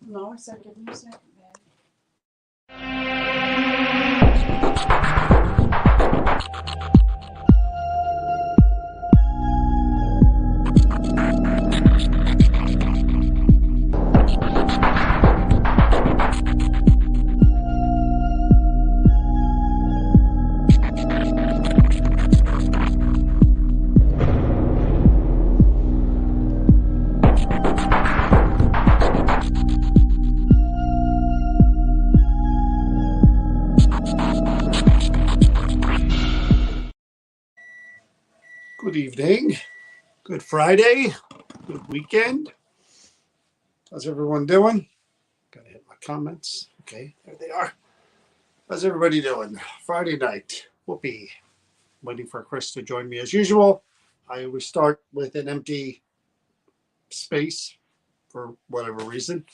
No, I said give me a second, man. Good evening. Good Friday. Good weekend. How's everyone doing? Gotta hit my comments. Okay, there they are. How's everybody doing? Friday night. Whoopee. Waiting for Chris to join me as usual. I always start with an empty space for whatever reason,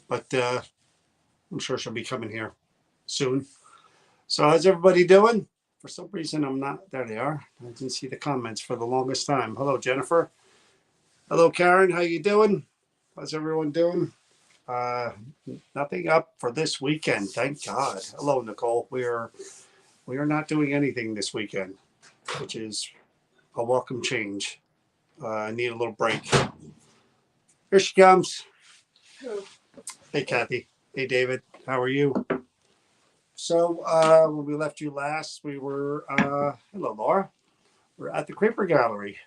but I'm sure she'll be coming here soon. So, how's everybody doing? For some reason, I'm not. There they are. I didn't see the comments for the longest time. Hello, Jennifer. Hello, Karen. How you doing? How's everyone doing? Uh, Nothing up for this weekend, thank God. Hello, Nicole. We are not doing anything this weekend, which is a welcome change. I need a little break. Here she comes. Who? Hey, Kathy. Hey, David. How are you? So when we left you last, we were hello, Laura. We're at the Creeper Gallery.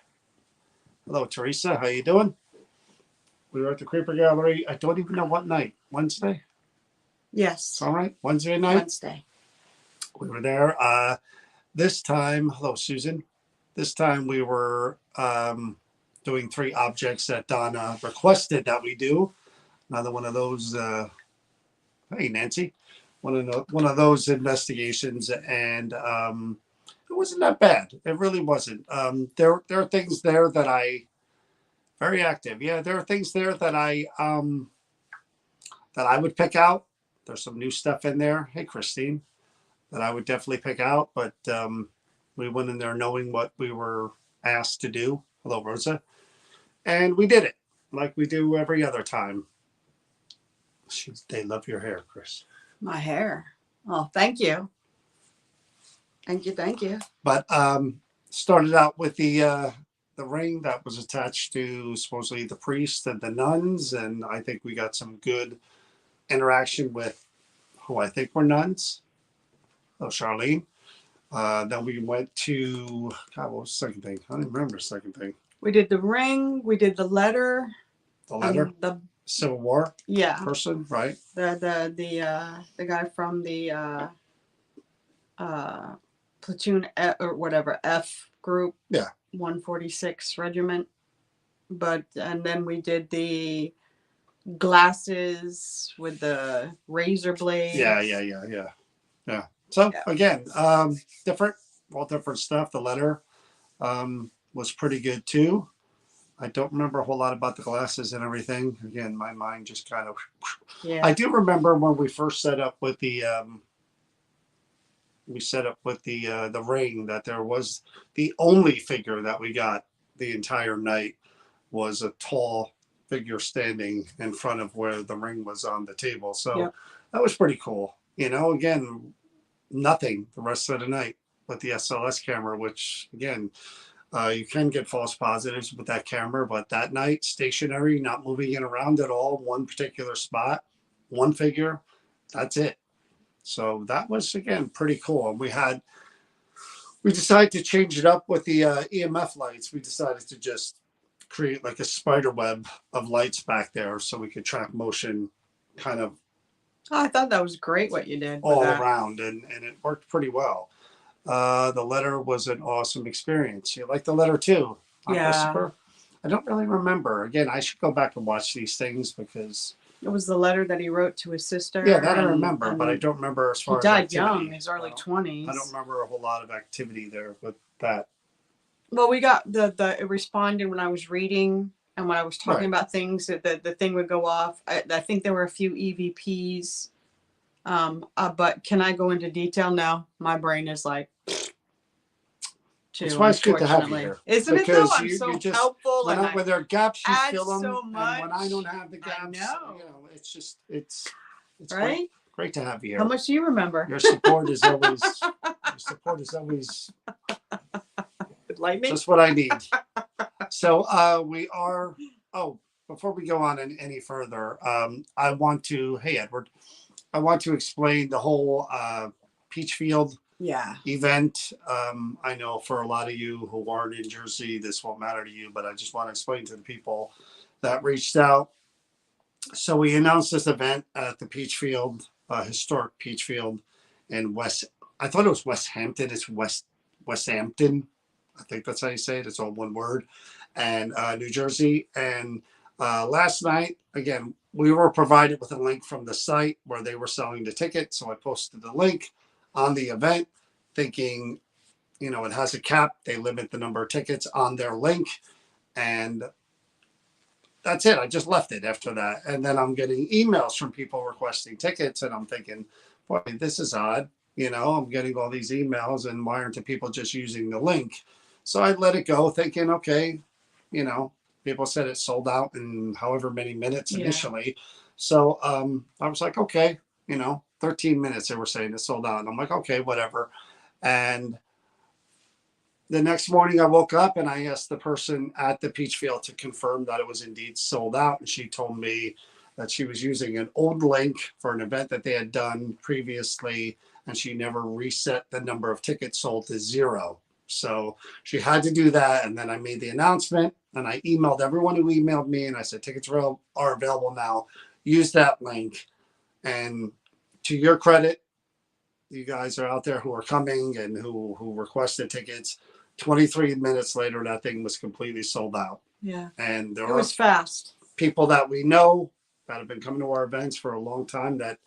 Hello, Teresa. How you doing? We were at the Creeper Gallery. I don't even know what night. Wednesday. Yes. All right, Wednesday night. Wednesday. We were there. This time, hello, Susan. This time we were doing 3 objects that Donna requested that we do. Another one of those. Hey, Nancy. One of those investigations, and it wasn't that bad. It really wasn't. There are things there that I very active. Yeah, there are things there that I would pick out. There's some new stuff in there. Hey, Christine, that I would definitely pick out, but we went in there knowing what we were asked to do. Hello, Rosa. And we did it like we do every other time. They love your hair, Chris. My hair. Oh, thank you. Thank you. Thank you. But started out with the ring that was attached to supposedly the priest and the nuns, and I think we got some good interaction with who I think were nuns. Oh, Charlene. Then we went to God. What was the second thing? I don't even remember the second thing. We did the ring. We did the letter. The letter. The Civil War. Yeah. Person, right? The guy from the platoon F, or whatever F group. Yeah. 146 regiment. And then we did the glasses with the razor blade. Yeah. So again, different stuff. The letter was pretty good too. I don't remember a whole lot about the glasses and everything. Again, my mind just kind of. Yeah. I do remember when we first set up with the. We set up with the ring that there was the only figure that we got the entire night was a tall figure standing in front of where the ring was on the table. So that was pretty cool. Again, nothing the rest of the night with the SLS camera, which again, you can get false positives with that camera, but that night, stationary, not moving it around at all, one particular spot, one figure, that's it. So that was, again, pretty cool. And we decided to change it up with the EMF lights. We decided to just create like a spider web of lights back there so we could track motion kind of. Oh, I thought that was great what you did. All around, and it worked pretty well. The letter was an awesome experience. You like the letter too? Yeah. Christopher? I don't really remember. Again, I should go back and watch these things because it was the letter that he wrote to his sister. Yeah, that I remember, but I don't remember as far as activity. He died young, in his early 20s. I don't remember a whole lot of activity there with that. Well, we got it responded when I was reading and when I was talking about things, that the thing would go off. I think there were a few EVPs. But can I go into detail now? My brain is like, too, why it's good to have you unfortunately. here. Isn't it though? Because I'm you so just, helpful and when I there are gaps, you add fill them. so And when I much. don't have the I gaps, know. it's just, it's great. Right? Great to have you How here. much do you remember? Your support is always, Lightning? just what I need. So we are, oh, before we go on any further, I want to, hey, Edward, I want to explain the whole Peachfield Yeah. event. I know for a lot of you who aren't in Jersey, this won't matter to you, but I just want to explain to the people that reached out. So we announced this event at the Peachfield, historic Peachfield in West. I thought it was West Hampton. It's West Hampton. I think that's how you say it. It's all one word, and New Jersey. And last night, again, we were provided with a link from the site where they were selling the ticket. So I posted the link on the event, thinking, it has a cap. They limit the number of tickets on their link, and that's it. I just left it after that. And then I'm getting emails from people requesting tickets, and I'm thinking, boy, this is odd. I'm getting all these emails, and why aren't the people just using the link? So I let it go, thinking, okay, people said it sold out in however many minutes initially. So I was like, okay, 13 minutes they were saying it sold out. And I'm like, okay, whatever. And the next morning I woke up and I asked the person at the Peachfield to confirm that it was indeed sold out. And she told me that she was using an old link for an event that they had done previously, and she never reset the number of tickets sold to 0. So she had to do that. And then I made the announcement and I emailed everyone who emailed me and I said, tickets are available now. Use that link. And to your credit, you guys are out there who are coming and who requested tickets. 23 minutes later, that thing was completely sold out. Yeah. And there It was fast. People that we know that have been coming to our events for a long time that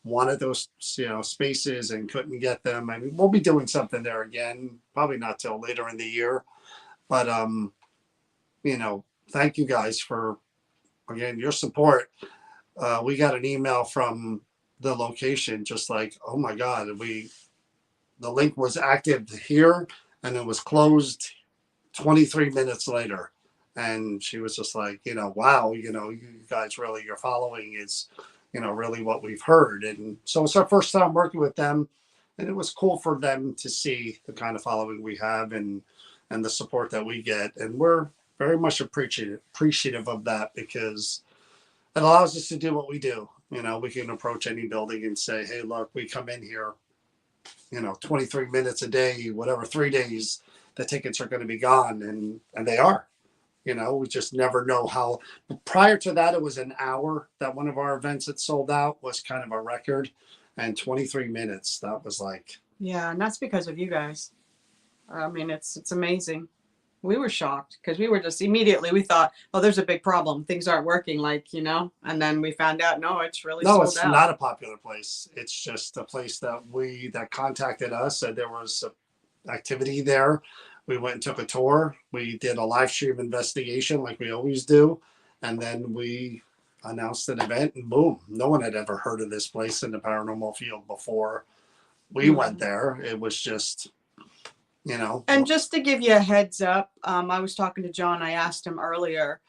wanted those, spaces and couldn't get them. I mean, we'll be doing something there again, probably not till later in the year. But thank you guys for, again, your support. We got an email from the location, just like, oh my God, the link was active here and it was closed 23 minutes later. And she was just like, wow, you guys really, your following is, really what we've heard. And so it's our first time working with them. And it was cool for them to see the kind of following we have and the support that we get. And we're very much appreciative of that, because it allows us to do what we do. We can approach any building and say, hey, look, we come in here 23 minutes a day, whatever, 3 days, the tickets are going to be gone. And they are, we just never know how. Prior to that, it was an hour that one of our events that sold out was kind of a record, and 23 minutes, that was like. Yeah. And that's because of you guys. I mean, it's amazing. We were shocked because we were just immediately, we thought, oh, there's a big problem. Things aren't working and then we found out, no, it's really No, sold it's out. not a popular place. It's just a place that contacted us, said there was activity there. We went and took a tour. We did a live stream investigation like we always do. And then we announced an event, and boom, no one had ever heard of this place in the paranormal field before we went there. It was just, And just to give you a heads up, I was talking to John. I asked him earlier,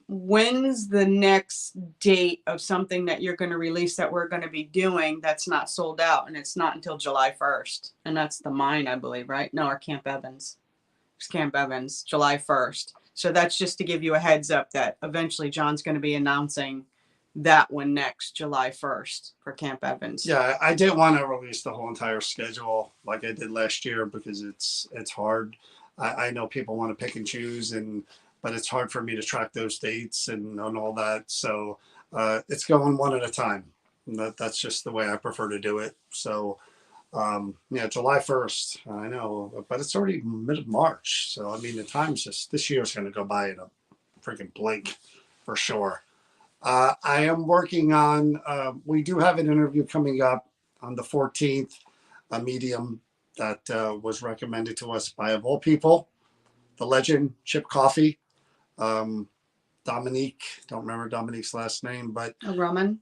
when's the next date of something that you're going to release that we're going to be doing that's not sold out? And it's not until July 1st. And that's the mine, I believe, right? No, or Camp Evans. It's Camp Evans, July 1st. So that's just to give you a heads up that eventually John's going to be announcing that one next, July 1st for Camp Evans. Yeah, I didn't want to release the whole entire schedule like I did last year, because it's hard. I know people want to pick and choose, but it's hard for me to track those dates and all that. So it's going one at a time. That's just the way I prefer to do it. So July 1st, I know, but it's already mid-March. So I mean, the time's just, this year's going to go by in a freaking blink for sure. I am working on, we do have an interview coming up on the 14th, a medium that was recommended to us by, of all people, the legend Chip Coffey. Dominique, don't remember Dominique's last name, but A Roman.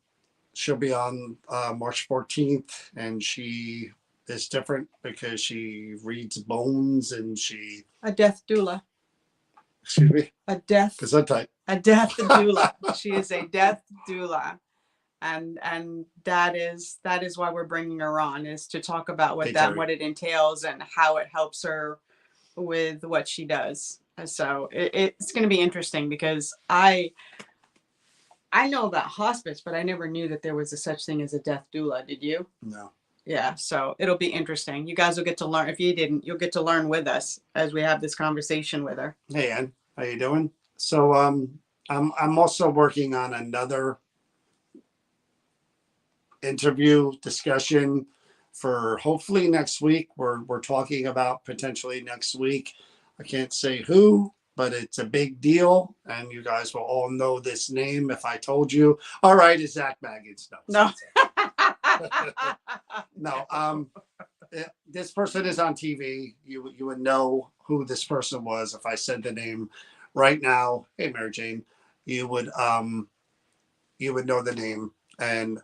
she'll be on March 14th, and she is different because she reads bones and she. A death doula. Excuse me. A death. Gesundheit. A death doula. She is a death doula. And that is why we're bringing her on, is to talk about what what it entails and how it helps her with what she does. So it's going to be interesting because I know about hospice, but I never knew that there was a such thing as a death doula. Did you? No. Yeah, so it'll be interesting. You guys will get to learn. If you didn't, you'll get to learn with us as we have this conversation with her. Hey, Ann, how you doing? So I'm also working on another interview discussion for hopefully next week. We're talking about potentially next week. I can't say who, but it's a big deal, and you guys will all know this name if I told you. All right, it's Zach Baggins. No. No. This person is on TV. You would know who this person was if I said the name right now. Hey, Mary Jane, you would know the name. And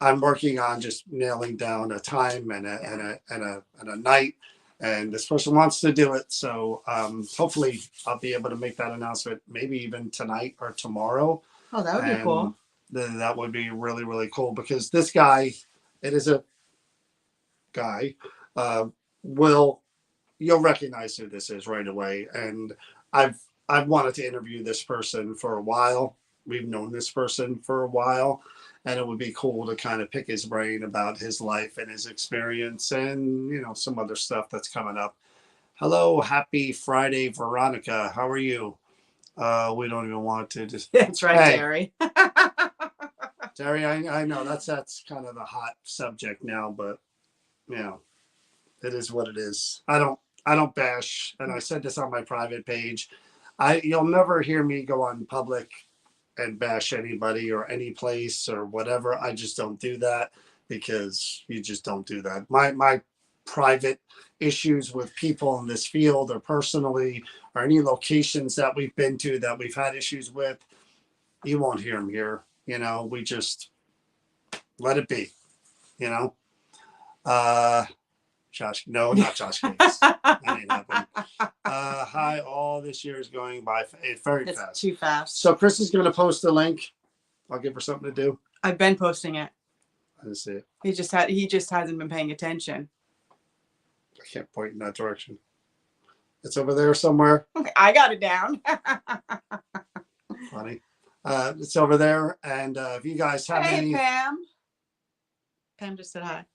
I'm working on just nailing down a time and a night. And this person wants to do it, so hopefully I'll be able to make that announcement maybe even tonight or tomorrow. Oh, that would be cool. That would be really, really cool because this guy, it is a guy, you'll recognize who this is right away. And I've wanted to interview this person for a while. We've known this person for a while, and it would be cool to kind of pick his brain about his life and his experience and, you know, some other stuff that's coming up. Hello, happy Friday, Veronica. How are you? We don't even want to just. That's right, hey. Terry. Terry, I know that's kind of the hot subject now, but you know, it is what it is. I don't bash, and I said this on my private page. You'll never hear me go on public and bash anybody or any place or whatever. I just don't do that because you just don't do that. My private issues with people in this field or personally or any locations that we've been to that we've had issues with, you won't hear them here. You know, we just let it be, you know. Josh, no, not Josh Cakes. That ain't happening. Hi, all this year is going by very fast. It's too fast. So Chris is going to post a link. I'll give her something to do. I've been posting it. I didn't see it. He just hasn't been paying attention. I can't point in that direction. It's over there somewhere. Okay, I got it down. Funny. It's over there. And if you guys have any... Hey, Pam. Pam just said hi.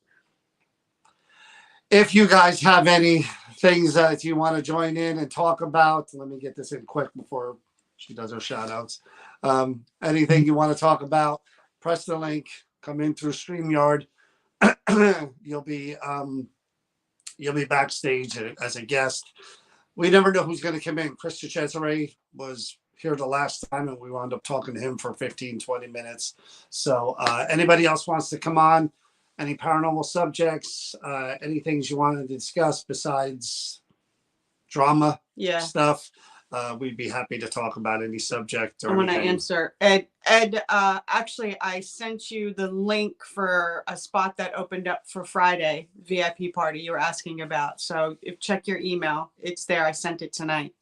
If you guys have any things that you want to join in and talk about, let me get this in quick before she does her shout outs. Anything you want to talk about, press the link, come in through StreamYard. You'll be backstage as a guest. We never know who's going to come in. Chris Cesare was here the last time and we wound up talking to him for 15, 20 minutes. So anybody else wants to come on? Any paranormal subjects, any things you want to discuss besides drama stuff, we'd be happy to talk about any subject. Or I want to answer. Ed, actually, I sent you the link for a spot that opened up for Friday, VIP party you were asking about. So check your email. It's there. I sent it tonight.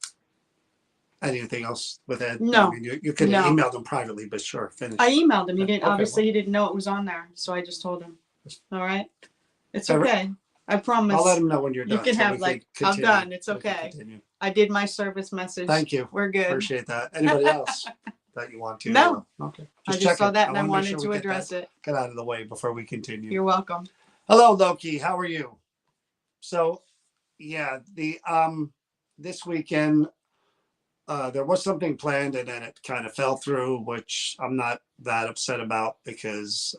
Anything else with Ed? No. I mean, you could email them privately, but sure, finish. I emailed him. He didn't. Okay, obviously, he didn't know it was on there. So I just told him. All right. It's okay. I promise. I'll let him know when you're done. You can have I'm done. It's okay. I did my service message. Thank you. We're good. Appreciate that. Anybody else that you want to? No. Okay. I just saw that and I wanted to address it. Get out of the way before we continue. You're welcome. Hello, Loki. How are you? So, yeah, this weekend there was something planned and then it kind of fell through, which I'm not that upset about because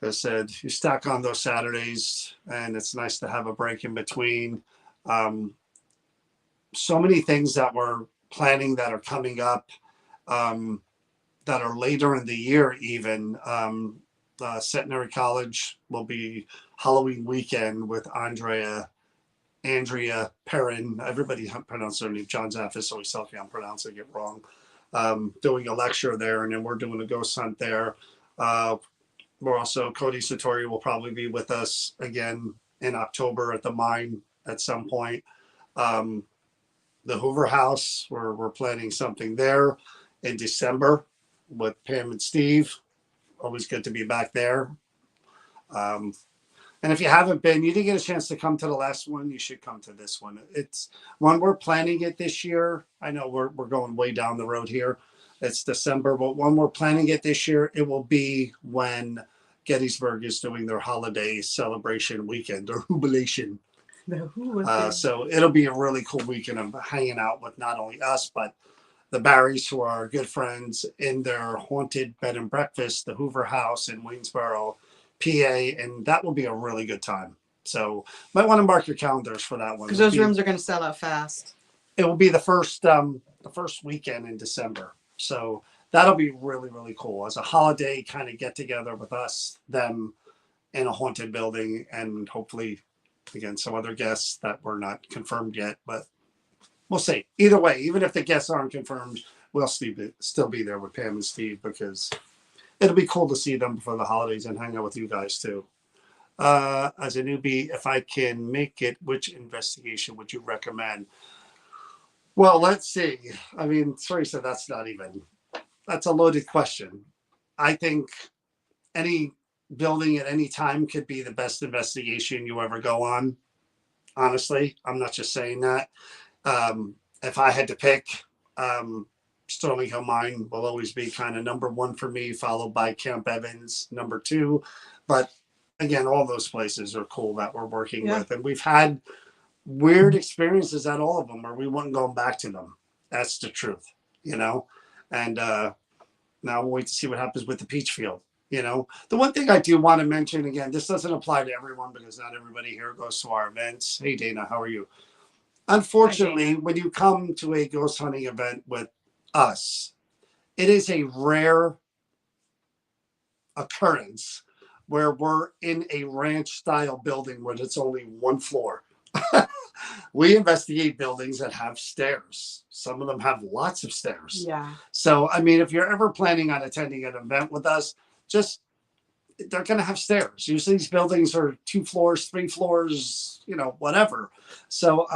I said, you stack on those Saturdays and it's nice to have a break in between. So many things that we're planning that are coming up that are later in the year even. Centenary College will be Halloween weekend with Andrea Perrin. Everybody pronounces her name. John Zaffis always tells me I'm pronouncing it wrong. Doing a lecture there, and then we're doing a ghost hunt there. we're also, Cody Satori will probably be with us again in October at the mine at some point. The Hoover House, we're planning something there in December with Pam and Steve. Always good to be back there. Um, and if you haven't been, you didn't get a chance to come to the last one, you should come to this one. It's when we're planning it this year. I know we're going way down the road here. It's December, but when we're planning it this year, it will be when Gettysburg is doing their holiday celebration weekend or jubilation. So it'll be a really cool weekend of hanging out with not only us, but the Barrys, who are good friends, in their haunted bed and breakfast, the Hoover House in Waynesboro, PA, and that will be a really good time. So might want to mark your calendars for that one. Because those rooms are going to sell out fast. It will be the first weekend in December. So that'll be really, really cool as a holiday kind of get together with us, them in a haunted building, and hopefully, again, some other guests that were not confirmed yet, but we'll see. Either way, even if the guests aren't confirmed, we'll still be there with Pam and Steve because it'll be cool to see them before the holidays and hang out with you guys too. As a newbie, if I can make it, which investigation would you recommend? Well, let's see. I mean, Teresa, that's a loaded question. I think any building at any time could be the best investigation you ever go on. Honestly, I'm not just saying that. If I had to pick, Sterling Hill Mine will always be kind of number one for me, followed by Camp Evans, number two. But again, all those places are cool that we're working with. And we've had weird experiences at all of them where we weren't going back to them. That's the truth, And now we'll wait to see what happens with the Peachfield. The one thing I do want to mention, again, this doesn't apply to everyone because not everybody here goes to our events. Hey, Dana, how are you? Unfortunately, when you come to a ghost hunting event with us, it is a rare occurrence where we're in a ranch style building where it's only one floor. We investigate buildings that have stairs. Some of them have lots of stairs. Yeah. So, I mean, if you're ever planning on attending an event with us, they're going to have stairs. Usually these buildings are 2 floors, 3 floors, whatever. So,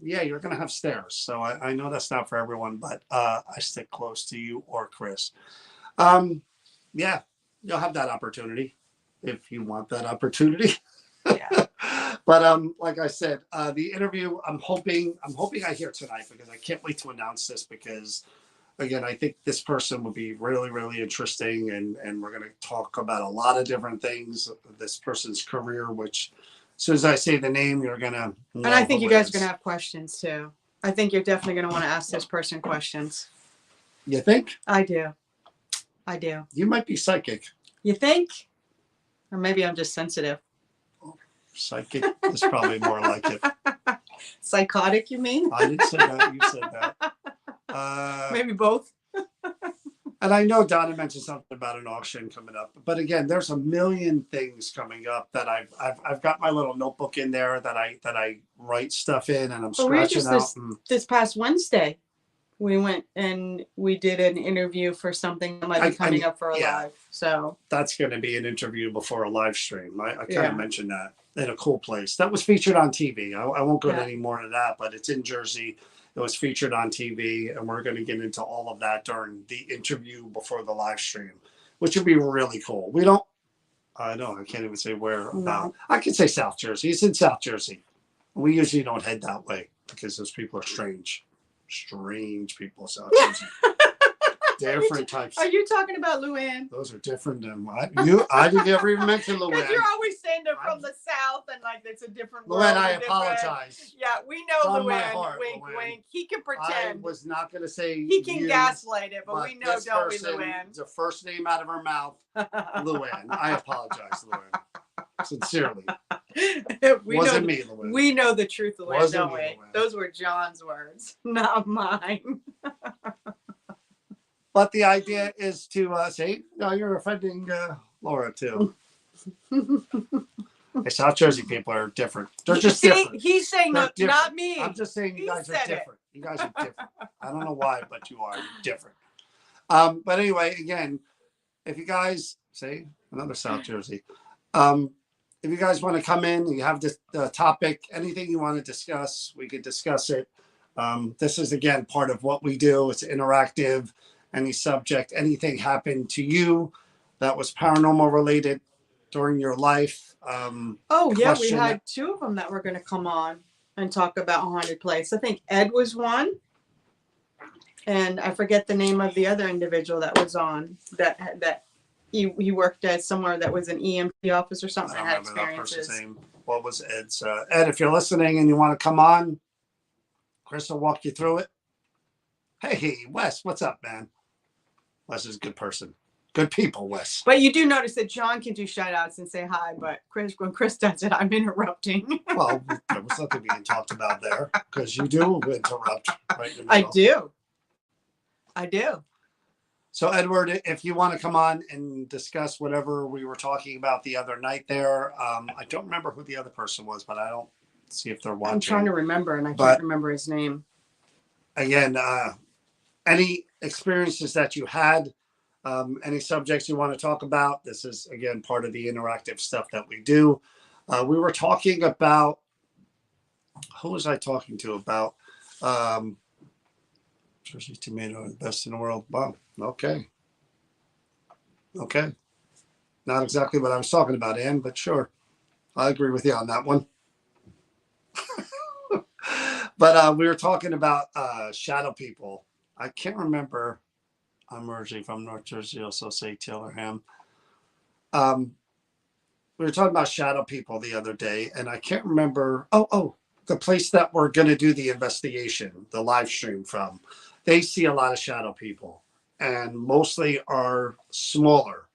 you're going to have stairs. So I know that's not for everyone, but I stick close to you or Chris. You'll have that opportunity if you want that opportunity. Yeah. But like I said, the interview, I'm hoping I hear tonight because I can't wait to announce this because, again, I think this person would be really, really interesting, and we're going to talk about a lot of different things. This person's career, which as soon as I say the name, you're going to. And I think you guys are going to have questions too. I think you're definitely going to want to ask this person questions. You think? I do. You might be psychic. You think? Or maybe I'm just sensitive. Psychic is probably more like it. Psychotic, you mean? I didn't say that. You said that. Maybe both. And I know Donna mentioned something about an auction coming up, but again, there's a million things coming up that I've got my little notebook in there that I write stuff in, and I'm scratching out. This past Wednesday, we went and we did an interview for something that might be coming up for a live. So that's going to be an interview before a live stream. I kind of mentioned that in a cool place that was featured on TV. I won't go into any more of that, but it's in Jersey. It was featured on TV, and we're going to get into all of that during the interview before the live stream, which would be really cool. I can't even say where. No. I could say South Jersey. It's in South Jersey. We usually don't head that way because those people are strange. Strange people, South Jersey. Different types. Are you talking about Luann? Those are different than what I didn't ever even mention Luann. Because you're always saying they're from the South and like it's a different world. Luann, I apologize. Yeah, we know Luann. Heart, wink, Luann. Wink. He can pretend. I was not going to say he can gaslight it, but we know, don't we, Luann? It's the first name out of her mouth, Luann. I apologize, Luann. Sincerely. Wasn't me, Luann. We know the truth, Luann, don't we? Luann. Those were John's words, not mine. But the idea is to say, no, you're offending Laura too. South Jersey people are different. They're just different. He's saying no, not me. I'm just saying you guys are different. You guys are different. I don't know why, but you are different. But anyway, again, if you guys See, another South Jersey. If you guys want to come in, you have this topic, anything you want to discuss, we could discuss it. This is, again, part of what we do. It's interactive. Any subject, anything happened to you that was paranormal related during your life. Oh, yeah, we had two of them that were going to come on and talk about Haunted Place. I think Ed was one, and I forget the name of the other individual that was on that he worked at somewhere that was an EMT office or something. I don't remember that person's name. What was Ed's? Ed, if you're listening and you want to come on, Chris will walk you through it. Hey, Wes, what's up, man? Wes is a good person. Good people, Wes. But you do notice that John can do shout outs and say hi, but when Chris does it, I'm interrupting. Well, there was nothing being talked about there because you do interrupt right in the middle. I do. So, Edward, if you want to come on and discuss whatever we were talking about the other night there, I don't remember who the other person was, but I don't see if they're watching. I'm trying to remember, and I can't remember his name. Again, any experiences that you had, any subjects you want to talk about, this is, again, part of the interactive stuff that we do. We were talking about, who was I talking to about? Jersey tomato, the best in the world. Wow. Okay. Not exactly what I was talking about, Ann, but sure. I agree with you on that one. But we were talking about shadow people. I can't remember. I'm originally from North Jersey, also say Taylorham. We were talking about shadow people the other day, and I can't remember. Oh, the place that we're going to do the investigation, the live stream from. They see a lot of shadow people, and mostly are smaller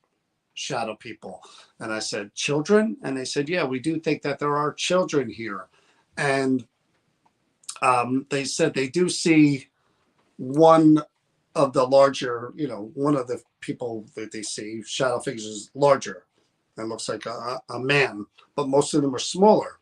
shadow people. And I said, children? And they said, yeah, we do think that there are children here. And they said they do see one of the larger, one of the people that they see, shadow figures, is larger and looks like a man, but most of them are smaller.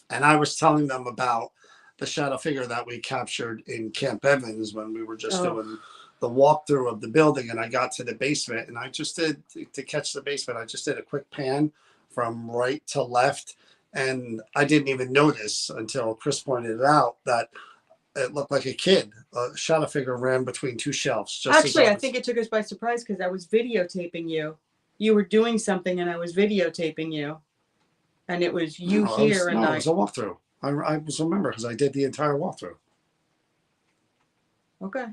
And I was telling them about the shadow figure that we captured in Camp Evans when we were just doing the walkthrough of the building, and I got to the basement, and I just did, to catch the basement, I just did a quick pan from right to left, and I didn't even notice until Chris pointed it out that it looked like a kid. A shadow figure ran between two shelves. Actually, I think it took us by surprise because I was videotaping you. You were doing something, and I was videotaping you, and it was you here. It was a walkthrough. I was remember because I did the entire walkthrough. Okay.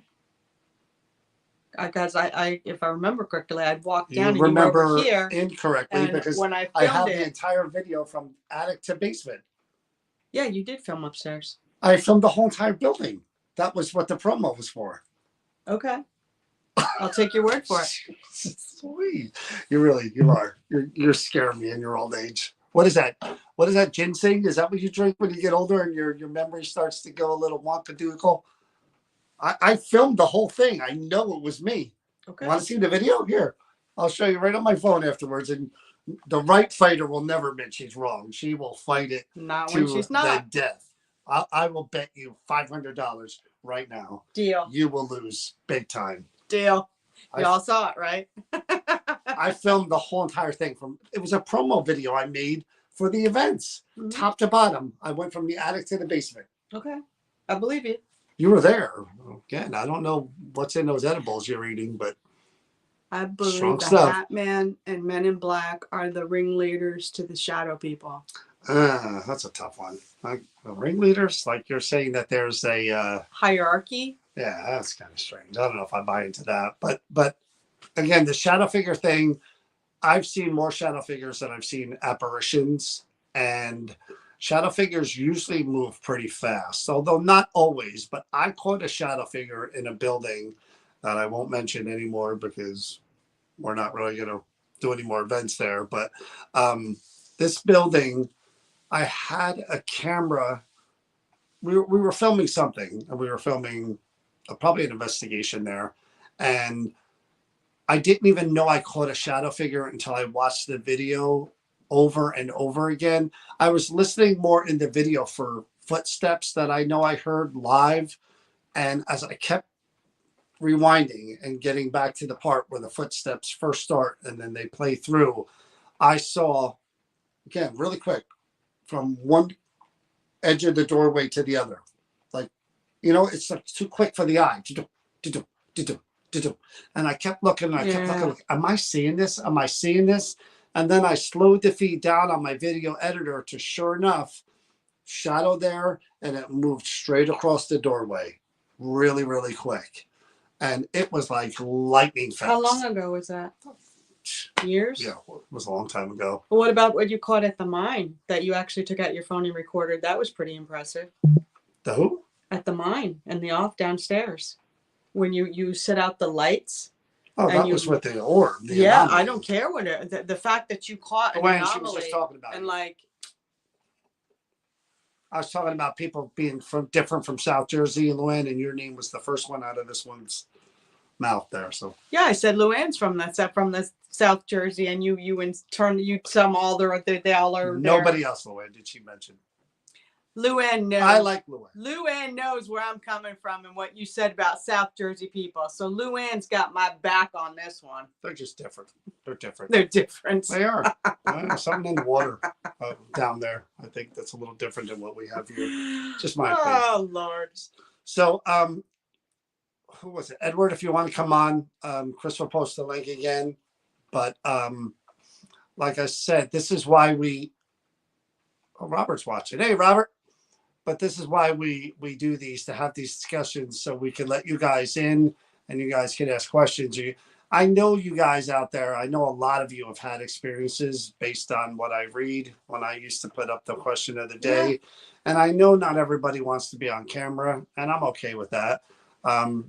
Because I if I remember correctly, I'd walk down and you were over here. Incorrectly, because when I have the entire video from attic to basement. Yeah, you did film upstairs. I filmed the whole entire building. That was what the promo was for. Okay. I'll take your word for it. Sweet. You are. You're scaring me in your old age. What is that? What is that, ginseng? Is that what you drink when you get older and your memory starts to go a little wonkadoodle? I filmed the whole thing. I know it was me. Okay. Want to see the video? Here. I'll show you right on my phone afterwards. And the right fighter will never admit she's wrong. She will fight it when she's not. The death. I will bet you $500 right now. Deal. You will lose big time. Deal. You all saw it, right? I filmed the whole entire thing. It was a promo video I made for the events, top to bottom. I went from the attic to the basement. Okay. I believe you. You were there. Again, I don't know what's in those edibles you're eating, but I believe the Hat Man and Men in Black are the ringleaders to the shadow people. That's a tough one. Like the ringleaders, like you're saying that there's a hierarchy. Yeah, that's kind of strange. I don't know if I buy into that, but again, the shadow figure thing, I've seen more shadow figures than I've seen apparitions, and shadow figures usually move pretty fast, although not always. But I caught a shadow figure in a building that I won't mention anymore because we're not really going to do any more events there. But this building, I had a camera. We were filming something, and we were filming probably an investigation there. And I didn't even know I caught a shadow figure until I watched the video over and over again. I was listening more in the video for footsteps that I know I heard live. And as I kept rewinding and getting back to the part where the footsteps first start and then they play through, I saw, again, really quick, from one edge of the doorway to the other. Like, it's like too quick for the eye. And I kept looking and I kept looking. Am I seeing this? Am I seeing this? And then I slowed the feed down on my video editor to, sure enough, shadow there, and it moved straight across the doorway really, really quick. And it was like lightning fast. How long ago was that? Years? Yeah, it was a long time ago. Well, what about what you caught at the mine that you actually took out your phone and recorded? That was pretty impressive. The who? At the mine and the off downstairs. When you set out the lights. Oh, that was with the orb. The anomaly. I don't care what the fact that you caught an anomaly. She was just talking about and like. I was talking about people being different from South Jersey and Luann, and your name was the first one out of this one's mouth there. So yeah, I said Luann's from the South Jersey, and you in turn you some all they all are. Nobody else, Luann, did she mention? Luann knows. I like Luann. Luann knows where I'm coming from and what you said about South Jersey people. So Luann's got my back on this one. They're just different. They're different. They're different. They are. Something in the water down there. I think that's a little different than what we have here. Just my opinion. Oh, Lord. So, who was it? Edward, if you want to come on, Chris will post the link again. But like I said, this is why Robert's watching. Hey, Robert. But this is why we do these, to have these discussions so we can let you guys in and you guys can ask questions. I know you guys out there, I know a lot of you have had experiences based on what I read when I used to put up the question of the day. Yeah. And I know not everybody wants to be on camera, and I'm okay with that. I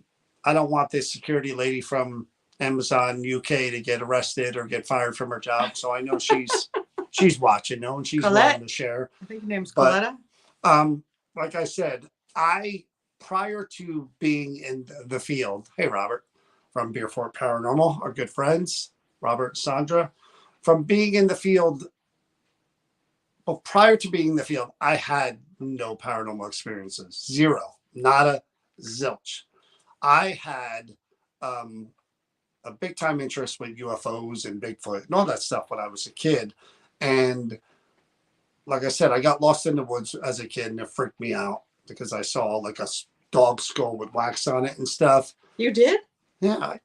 don't want this security lady from Amazon UK to get arrested or get fired from her job. So I know she's watching, and she's willing to share. I think her name's Coletta. Like I said, prior to being in the field, hey, Robert, from Beerfort Paranormal, our good friends, Robert and Sandra, from being in the field, well, prior to being in the field, I had no paranormal experiences. Zero. Nada. Zilch. I had a big time interest with UFOs and Bigfoot and all that stuff when I was a kid. And like I said, I got lost in the woods as a kid, and it freaked me out because I saw like a dog skull with wax on it and stuff. You did? Yeah.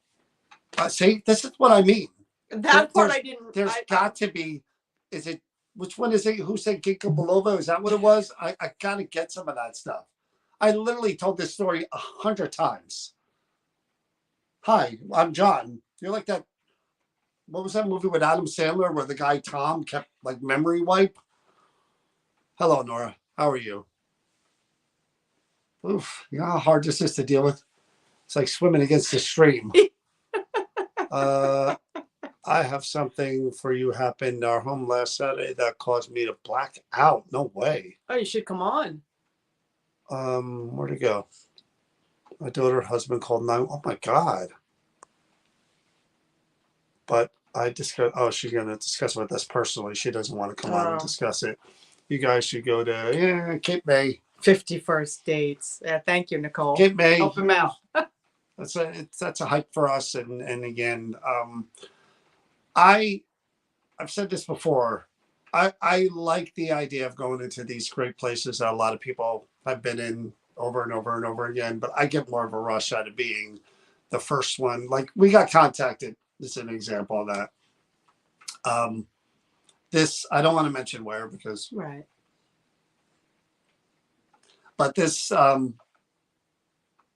See, this is what I mean. That part I didn't. There's got to be. Is it? Which one is it? Who said Ginkgo biloba? Is that what it was? I gotta get some of that stuff. I literally told this story 100 times. Hi, I'm John. You're like that. What was that movie with Adam Sandler where the guy Tom kept like memory wipe? Hello, Nora. How are you? Oof, you know how hard this is to deal with? It's like swimming against the stream. I have something for you happened in our home last Saturday that caused me to black out. No way. Oh, you should come on. Where'd it go? My daughter, husband called 9. Oh my God. But I discuss. Oh, she's gonna discuss with us personally. She doesn't want to come on and discuss it. You guys should go to Cape May. 51st dates. Yeah, thank you, Nicole. Cape May. Help him out. That's a hype for us. And again, I've said this before. I like the idea of going into these great places that a lot of people have been in over and over and over again. But I get more of a rush out of being the first one. Like we got contacted. This is an example of that. This, I don't want to mention where because. Right. But this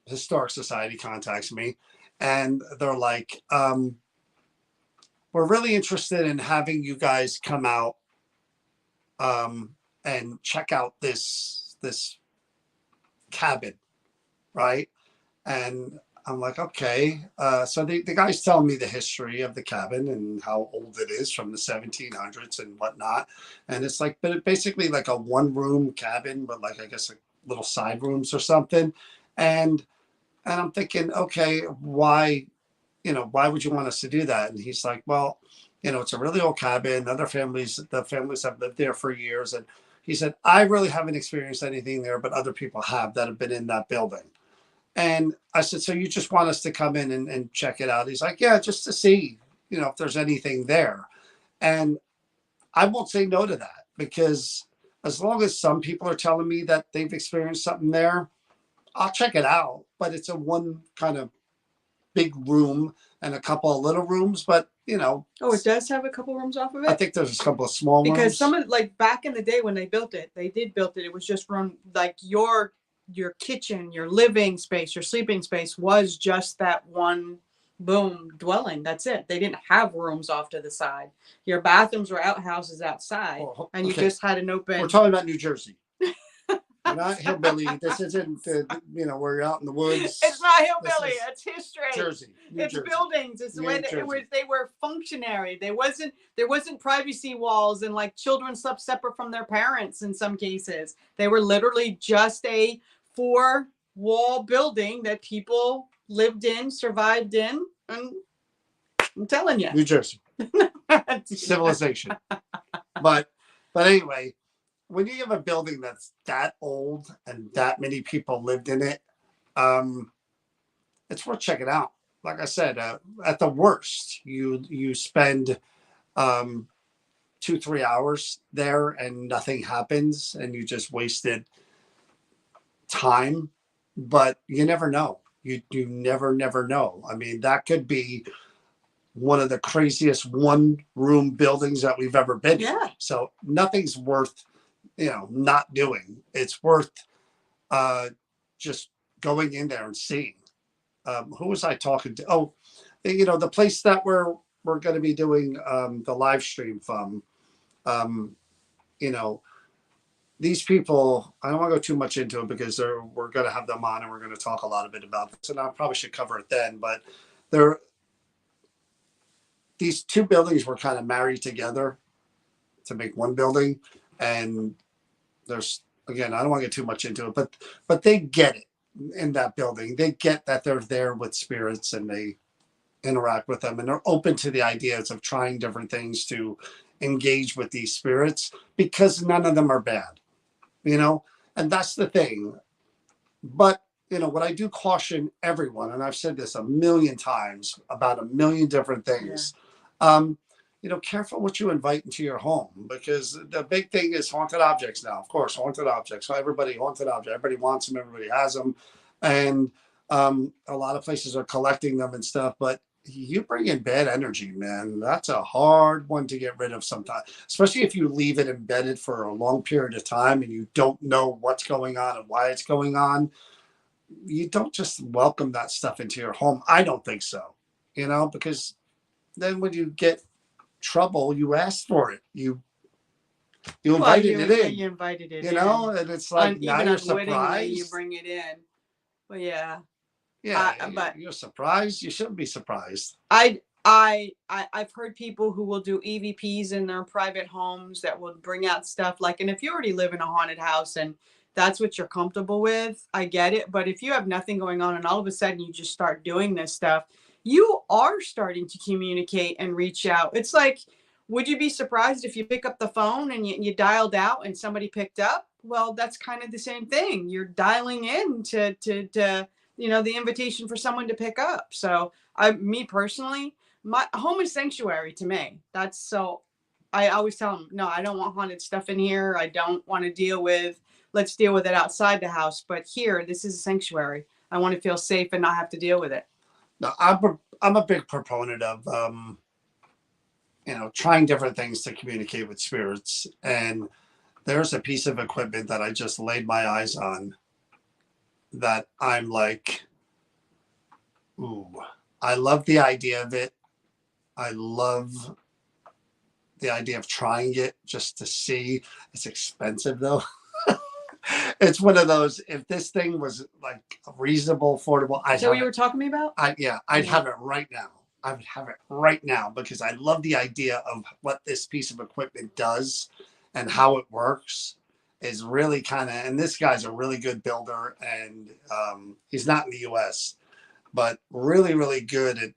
historic society contacts me and they're like, we're really interested in having you guys come out and check out this cabin, right? And I'm like, okay. So the guy's telling me the history of the cabin and how old it is from the 1700s and whatnot. And it's like, but basically like a one-room cabin, but like I guess like little side rooms or something. And I'm thinking, okay, why would you want us to do that? And he's like, well, it's a really old cabin. The families have lived there for years. And he said, I really haven't experienced anything there, but other people have that have been in that building. And I said, so you just want us to come in and check it out? He's like, yeah, just to see, if there's anything there. And I won't say no to that, because as long as some people are telling me that they've experienced something there, I'll check it out. But it's a one kind of big room and a couple of little rooms, but Oh, it does have a couple rooms off of I it? think there's a couple of small Because rooms. some of, like, back in the day when they built it, it was just run like your kitchen, your living space, your sleeping space was just that one boom dwelling. That's it. They didn't have rooms off to the side. Your bathrooms were outhouses outside, Oh, and you okay. just had an open. We're talking about New Jersey. We're not hillbilly. This isn't, where you're out in the woods. It's not hillbilly. It's history. Jersey. It's Jersey. buildings. It's when it was. They were functionary. There wasn't privacy walls, and like children slept separate from their parents in some cases. They were literally just a 4-wall building that people lived in, survived in, and I'm telling you, New Jersey. Civilization. But anyway, when you have a building that's that old and that many people lived in it, it's worth checking out. Like I said, at the worst, you spend 2-3 hours there and nothing happens, and you just wasted time. But you never know. You never know. I mean, that could be one of the craziest one-room buildings that we've ever been in. So nothing's worth not doing. It's worth just going in there and seeing. Who was I talking to? Oh, the place that we're going to be doing the live stream from. These people, I don't want to go too much into it because we're going to have them on and we're going to talk a lot of it about this, and I probably should cover it then. But these two buildings were kind of married together to make one building, and there's, again, I don't want to get too much into it, but they get it in that building. They get that they're there with spirits and they interact with them, and they're open to the ideas of trying different things to engage with these spirits, because none of them are bad, and that's the thing. But what I do caution everyone, and I've said this a million times about a million different things, careful what you invite into your home, because the big thing is haunted objects now. Of course, haunted objects. So everybody wants them. Everybody has them, and a lot of places are collecting them and stuff. But you bring in bad energy, man. That's a hard one to get rid of sometimes, especially if you leave it embedded for a long period of time and you don't know what's going on and why it's going on. You don't just welcome that stuff into your home. I don't think so, because then when you get trouble, you asked for it. You invited it in. You invited it in. And it's like, now you're surprised. You bring it in. Well, yeah. Yeah, but you're surprised. You shouldn't be surprised. I've heard people who will do EVPs in their private homes that will bring out stuff like, and if you already live in a haunted house and that's what you're comfortable with, I get it. But if you have nothing going on and all of a sudden you just start doing this stuff, you are starting to communicate and reach out. It's like, would you be surprised if you pick up the phone and you dialed out and somebody picked up? Well, that's kind of the same thing. You're dialing in to the invitation for someone to pick up. So me personally, my home is sanctuary to me. That's so I always tell them, no, I don't want haunted stuff in here. I don't want to let's deal with it outside the house. But here, this is a sanctuary. I want to feel safe and not have to deal with it. No, I'm a big proponent of, trying different things to communicate with spirits. And there's a piece of equipment that I just laid my eyes on that I'm like, ooh, I love the idea of it. I love the idea of trying it just to see. It's expensive though. It's one of those, if this thing was like reasonable, affordable, Is that what you were talking to me about? I'd have it right now. I would have it right now because I love the idea of what this piece of equipment does and how it works. Is really kind of, and this guy's a really good builder, and he's not in the US, but really, really good at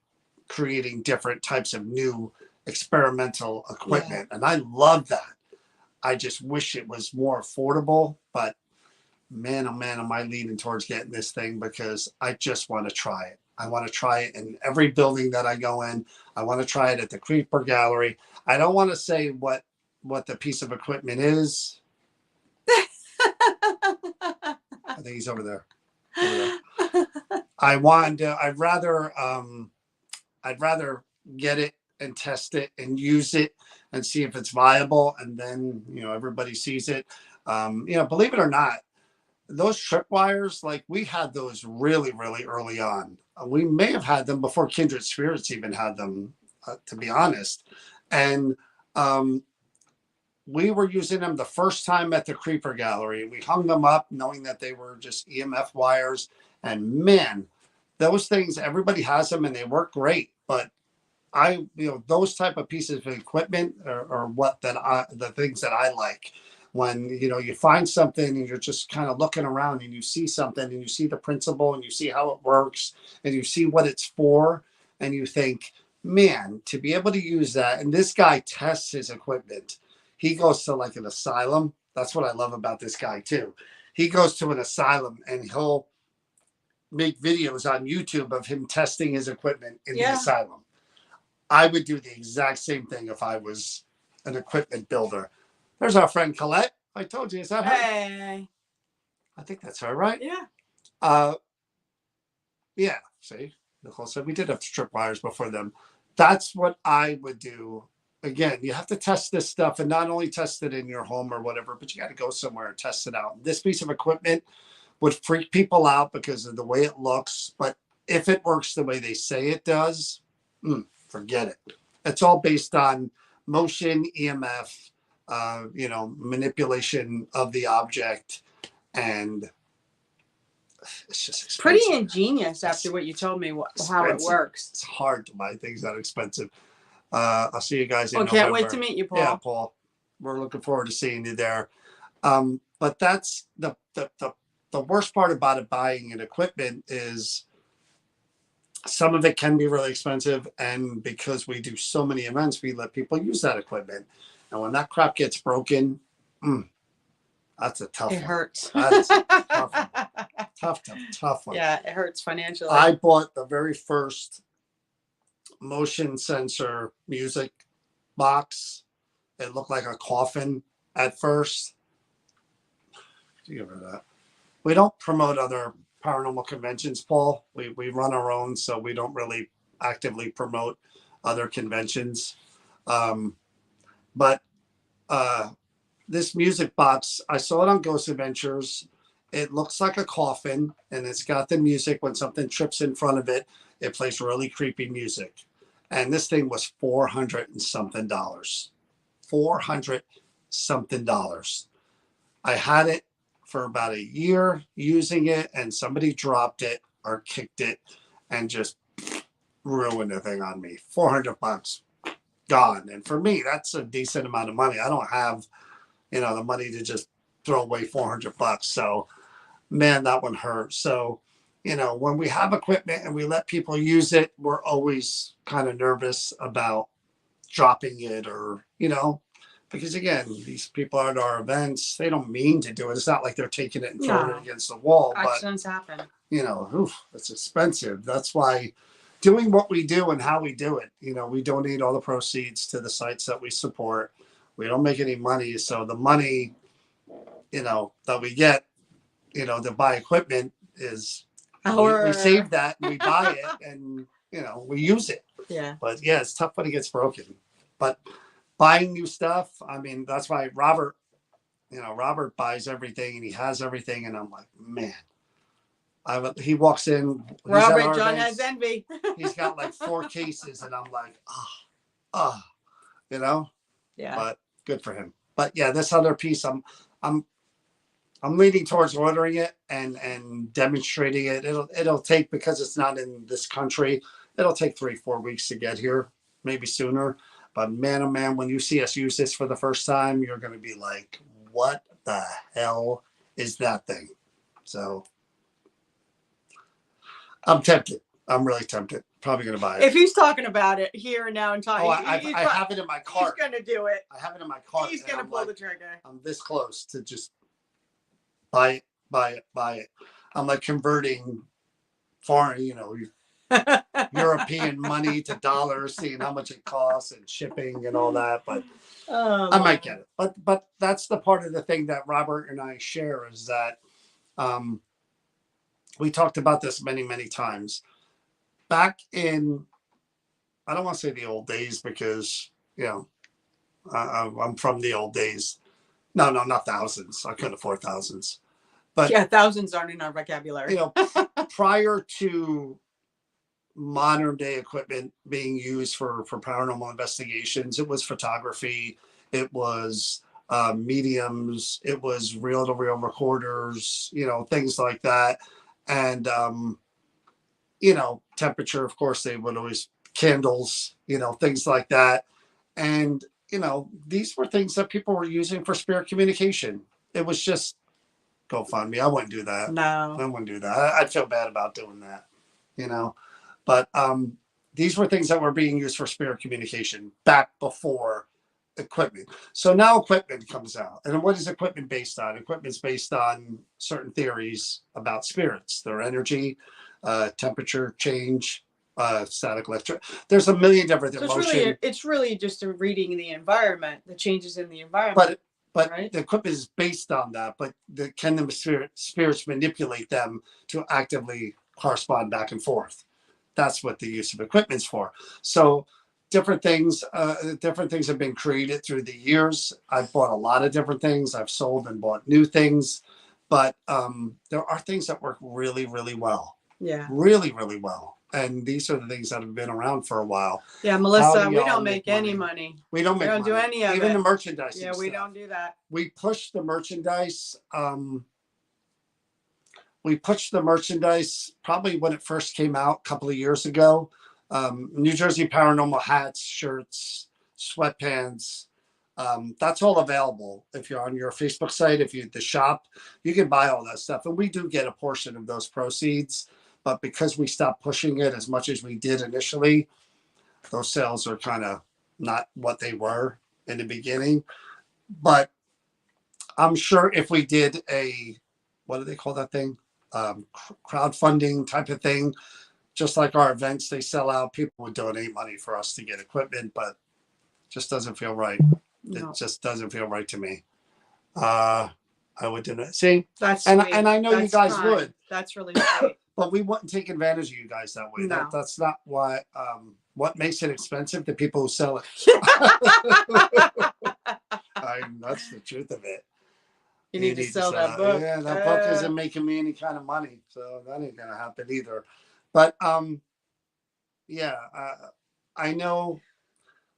creating different types of new experimental equipment. Yeah. And I love that. I just wish it was more affordable, but man, oh man, am I leaning towards getting this thing because I just want to try it. I want to try it in every building that I go in. I want to try it at the Creeper Gallery. I don't want to say what the piece of equipment is. I think he's over there. I'd rather get it and test it and use it and see if it's viable, and then everybody sees it. Believe it or not, those tripwires, like we had those really, really early on. We may have had them before Kindred Spirits even had them, to be honest. And we were using them the first time at the Creeper Gallery. We hung them up knowing that they were just EMF wires. And man, those things, everybody has them and they work great. But those type of pieces of equipment are the things that I like. When you find something and you're just kind of looking around and you see something and you see the principle and you see how it works and you see what it's for and you think, man, to be able to use that. And this guy tests his equipment. He goes to like an asylum. That's what I love about this guy too. He goes to an asylum and he'll make videos on YouTube of him testing his equipment in the asylum. I would do the exact same thing if I was an equipment builder. There's our friend Colette. I told you, is that her? Hey. I think that's her, right? Yeah. Yeah. See, Nicole said we did have tripwires before them. That's what I would do. Again, you have to test this stuff and not only test it in your home or whatever, but you got to go somewhere and test it out. This piece of equipment would freak people out because of the way it looks. But if it works the way they say it does, forget it. It's all based on motion, EMF, manipulation of the object, and it's just expensive. Pretty ingenious after what you told me how it works. It's hard to buy things that expensive. I'll see you guys in November. Can't wait to meet you, Paul. Yeah, Paul. We're looking forward to seeing you there. But that's the worst part about it, buying an equipment, is some of it can be really expensive, and because we do so many events, we let people use that equipment. And when that crap gets broken, that's a tough one. It hurts. That is a tough one. Tough one. Yeah, it hurts financially. I bought the very first motion sensor music box. It looked like a coffin at first. Give her that. We don't promote other paranormal conventions, Paul. We run our own, so we don't really actively promote other conventions. But this music box, I saw it on Ghost Adventures. It looks like a coffin, and it's got the music. When something trips in front of it, it plays really creepy music. And this thing was $400 and something. $400 something. I had it for about a year using it, and somebody dropped it or kicked it and just ruined the thing on me. $400 gone. And for me, that's a decent amount of money. I don't have, the money to just throw away $400. So, man, that one hurt. So, when we have equipment and we let people use it, we're always kind of nervous about dropping it or, because again, these people are at our events. They don't mean to do it. It's not like they're taking it and throwing it against the wall. Accidents happen. It's expensive. That's why doing what we do and how we do it, we donate all the proceeds to the sites that we support. We don't make any money. So the money, that we get, to buy equipment is we save that and we buy it and, we use it. Yeah. But yeah, it's tough when it gets broken. But buying new stuff, I mean, that's why Robert buys everything and he has everything. And I'm like, man, he walks in. Robert, John has envy. He's got like 4 cases and I'm like, Yeah. But good for him. But yeah, this other piece, I'm leaning towards ordering it and demonstrating it. It'll take, because it's not in this country, it'll take 3-4 weeks to get here, maybe sooner. But man, oh man, when you see us use this for the first time, you're going to be like, what the hell is that thing? So I'm tempted. I'm really tempted. Probably going to buy it. If he's talking about it here and now and talking, I have it in my cart. He's going to do it. I have it in my cart. He's going to pull the trigger. I'm this close to just buy buy it, buy it. I'm like converting foreign, European money to dollars, seeing how much it costs and shipping and all that. But I might get it. But that's the part of the thing that Robert and I share is that we talked about this many, many times. Back in, I don't want to say the old days because, I'm from the old days. No, not thousands. I couldn't afford thousands. But yeah, thousands aren't in our vocabulary. Prior to modern day equipment being used for paranormal investigations, it was photography, it was mediums, it was reel to reel recorders, things like that. And, temperature, of course, they would always candles, things like that. And, these were things that people were using for spirit communication. It was just go fund me. I wouldn't do that. No. I wouldn't do that. I'd feel bad about doing that, But these were things that were being used for spirit communication back before equipment. So now equipment comes out. And what is equipment based on? Equipment's based on certain theories about spirits, their energy, temperature change, static electric. There's a million different emotion. It's really just a reading the environment, the changes in the environment. But right? The equipment is based on that. But can the spirits manipulate them to actively correspond back and forth? That's what the use of equipment's for. So different things have been created through the years. I've bought a lot of different things. I've sold and bought new things. But there are things that work really, really well. Yeah. Really, really well. And these are the things that have been around for a while. Yeah, Melissa, we don't make any money. We don't do any of it. Even the merchandise. Yeah, we don't do that. We push the merchandise. We pushed the merchandise probably when it first came out a couple of years ago. New Jersey Paranormal hats, shirts, sweatpants. That's all available. If you're on your Facebook site, the shop, you can buy all that stuff. And we do get a portion of those proceeds. But because we stopped pushing it as much as we did initially, those sales are kind of not what they were in the beginning. But I'm sure if we did what do they call that thing? Crowdfunding type of thing, just like our events, they sell out. People would donate money for us to get equipment, but it just doesn't feel right. No. It just doesn't feel right to me. I would do that. See, that's and I know you guys fine. would. That's really sweet. But we wouldn't take advantage of you guys that way. No. That's not why. What makes it expensive? The people who sell it. That's the truth of it. You need to sell that book. Yeah, that book isn't making me any kind of money, so that ain't gonna happen either. But I know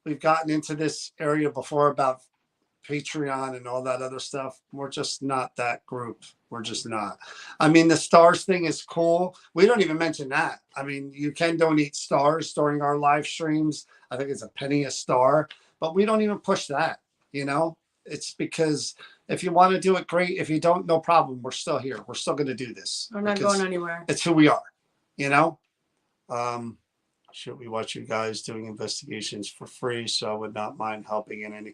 we've gotten into this area before about Patreon and all that other stuff. We're just not that group. We're just not. I mean, the stars thing is cool. We don't even mention that. I mean, you can donate stars during our live streams. I think it's a penny a star, but we don't even push that. It's because if you want to do it, great. If you don't, no problem. We're still here. We're still going to do this. We're not going anywhere. It's who we are. Should we watch you guys doing investigations for free? So I would not mind helping in any.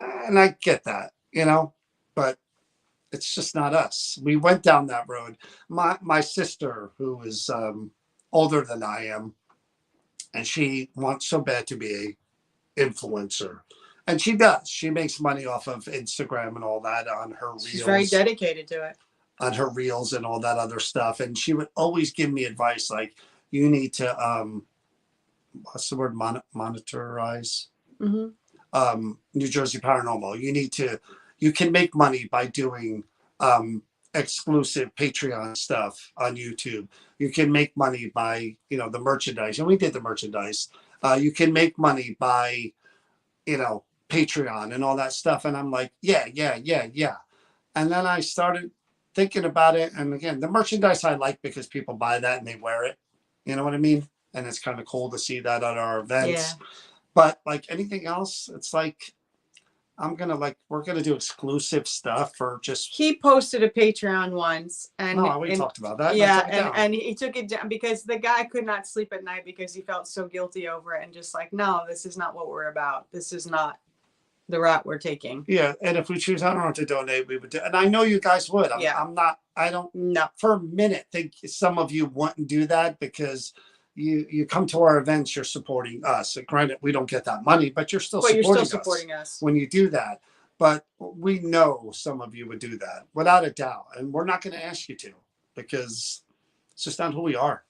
And I get that, but it's just not us. We went down that road. My sister, who is older than I am, and she wants so bad to be a influencer. And she does. She makes money off of Instagram and all that on her reels. She's very dedicated to it. On her reels and all that other stuff. And she would always give me advice like, you need to, what's the word, monetize? Mm-hmm. New Jersey Paranormal. You can make money by doing exclusive Patreon stuff on YouTube. You can make money by, the merchandise. And we did the merchandise. You can make money by, Patreon and all that stuff. And I'm like, yeah. And then I started thinking about it. And again, the merchandise I like because people buy that and they wear it. You know what I mean? And it's kind of cool to see that at our events. Yeah. But like anything else, it's like, we're going to do exclusive stuff for just. He posted a Patreon once. And we talked about that. Yeah. And he took it down because the guy could not sleep at night because he felt so guilty over it. And just like, no, this is not what we're about. This is not. the route we're taking. Yeah, and if we choose our own to donate, we would do. And I know you guys would. I'm not. I don't. No. For a minute, think some of you wouldn't do that because you come to our events, you're supporting us. And granted, we don't get that money, but you're still supporting us when you do that. But we know some of you would do that without a doubt, and we're not going to ask you to because it's just not who we are.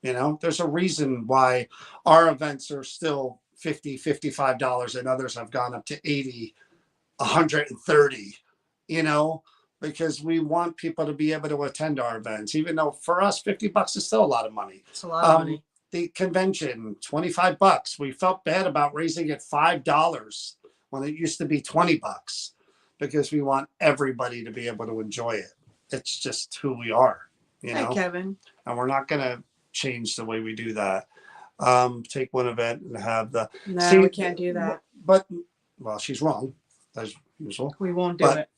You know, there's a reason why our events are still $50, $55, and others have gone up to 80, 130, you know, because we want people to be able to attend our events, even though for us, $50 is still a lot of money. It's a lot of money. The convention, $25. We felt bad about raising it $5 when it used to be $20 because we want everybody to be able to enjoy it. It's just who we are, you know, Kevin. And we're not going to change the way we do that. Take one event and have the. No, we can't do that. But, well, she's wrong, as usual. We won't do it.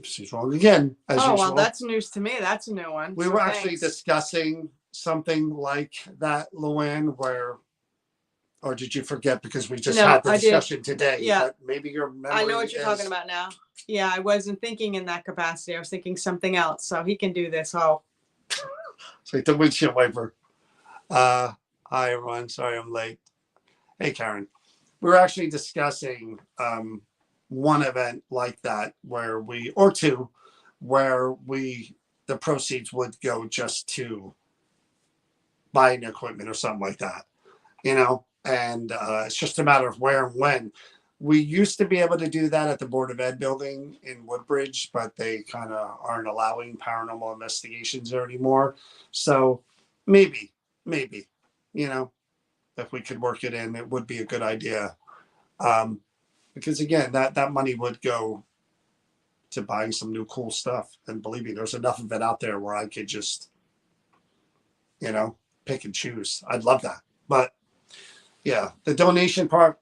She's wrong again, as usual. Well, that's news to me. That's a new one. We were actually discussing something like that, Luann, or did you forget because we just had the discussion today? Yeah. But maybe your memory I know what you're talking about now. Yeah, I wasn't thinking in that capacity. I was thinking something else. So he can do this. Oh. It's like the windshield wiper. Hi, everyone. Sorry I'm late. Hey, Karen. We were actually discussing one event like that or two, where the proceeds would go just to buying equipment or something like that, you know, and it's just a matter of where and when. We used to be able to do that at the Board of Ed building in Woodbridge, but they kind of aren't allowing paranormal investigations there anymore. So maybe, you know, if we could work it in, it would be a good idea. Because again, that money would go to buying some new cool stuff. And believe me, there's enough of it out there where I could just, you know, pick and choose. I'd love that. But yeah, the donation part,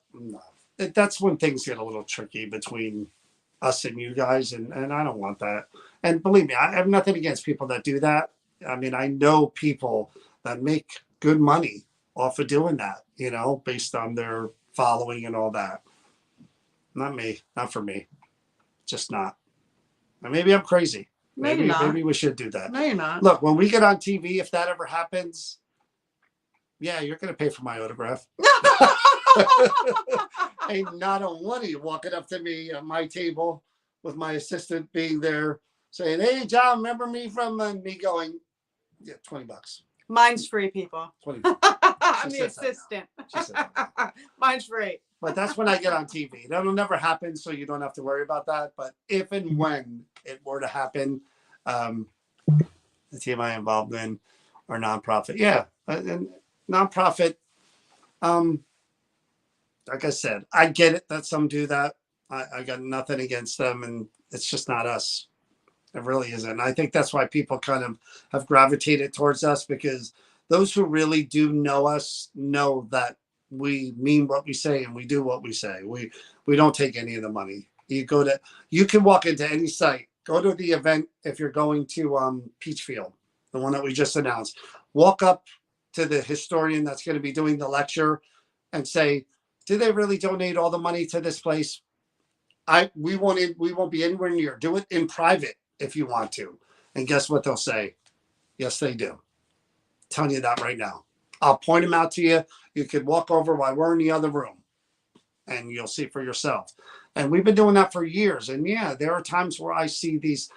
that's when things get a little tricky between us and you guys. And I don't want that. And believe me, I have nothing against people that do that. I mean, I know people that make good money off of doing that, you know, based on their following and all that. Not me, not for me. Just not. And maybe I'm crazy. Maybe we should do that. No, you're not. Look, when we get on TV, if that ever happens, yeah, you're going to pay for my autograph. Ain't not a one of you walking up to me at my table with my assistant being there saying, hey, John, remember me from me going, yeah, $20. Mine's free, people. 20. I'm the assistant. Mine's free. But that's when I get on TV. That'll never happen, so you don't have to worry about that. But if and when it were to happen, the team I involved in or nonprofit, yeah, and nonprofit. Like I said, I get it that some do that. I got nothing against them, and it's just not us. It really isn't. And I think that's why people kind of have gravitated towards us, because those who really do know us know that we mean what we say and we do what we say. We don't take any of the money. You can walk into any site, go to the event. If you're going to Peachfield, the one that we just announced, walk up to the historian that's going to be doing the lecture and say, did they really donate all the money to this place? We won't be anywhere near. Do it in private if you want to. And guess what they'll say? Yes, they do. I'm telling you that right now. I'll point them out to you. You could walk over while we're in the other room and you'll see for yourself. And we've been doing that for years. And yeah, there are times where I see these.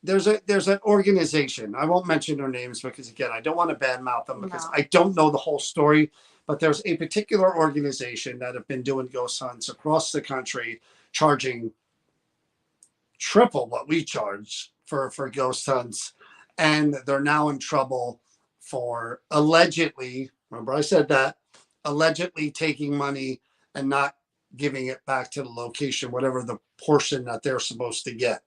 There's an organization. I won't mention their names because, again, I don't want to badmouth them because I don't know the whole story. But there's a particular organization that have been doing ghost hunts across the country, charging triple what we charge for ghost hunts. And they're now in trouble for allegedly, remember I said that, allegedly taking money and not giving it back to the location, whatever the portion that they're supposed to get.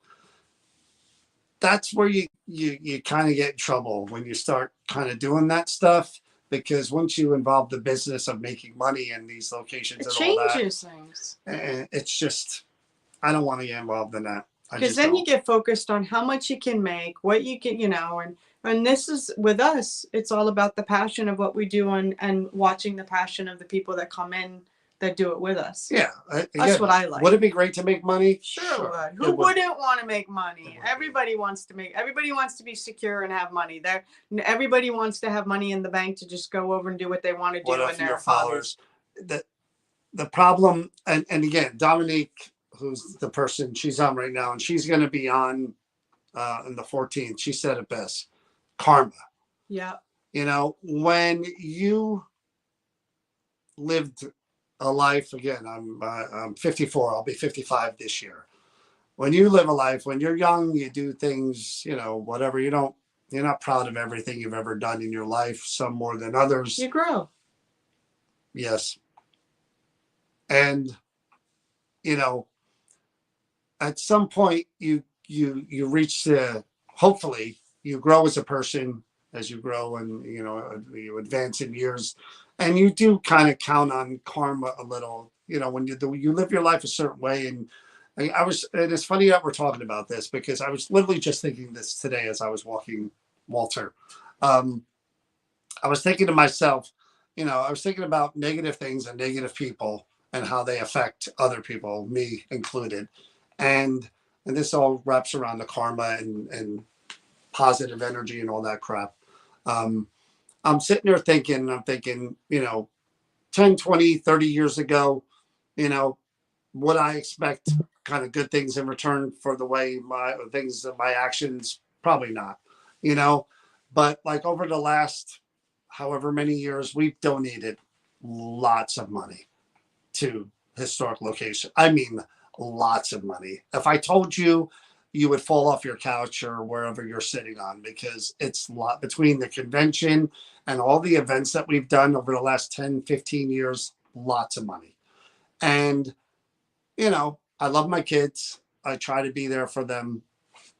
That's where you kind of get in trouble when you start kind of doing that stuff, because once you involve the business of making money in these locations, it changes things. And it's just, I don't want to get involved in that. Because then you get focused on how much you can make, what you can, and this is with us, it's all about the passion of what we do and watching the passion of the people that come in that do it with us. Yeah. That's what I like. Would it be great to make money? Sure would. Who wouldn't want to make money? Everybody wants to be secure and have money. Everybody wants to have money in the bank to just go over and do what they want to do. What if your followers? The problem, and again, Dominique, who's the person she's on right now, and she's going to be on the 14th. She said it best: karma. Yeah. You know, when you lived a life, again, I'm 54. I'll be 55 this year. When you live a life, when you're young, you do things, you know, whatever. You're not proud of everything you've ever done in your life. Some more than others. You grow. Yes. And, you know, at some point you reach hopefully you grow as a person as you grow, and, you know, you advance in years, and you do kind of count on karma a little, you know, when you live your life a certain way. And and it's funny that we're talking about this, because I was literally just thinking this today as I was walking Walter. I was thinking to myself, you know, I was thinking about negative things and negative people and how they affect other people, me included. And this all wraps around the karma and positive energy and all that crap. I'm sitting there thinking, you know, 10, 20, 30 years ago, you know, would I expect kind of good things in return for the way my actions? Probably not, you know. But like over the last however many years, we've donated lots of money to historic location. I mean, lots of money. If I told you, you would fall off your couch or wherever you're sitting on, because it's a lot between the convention and all the events that we've done over the last 10, 15 years, lots of money. And, you know, I love my kids. I try to be there for them.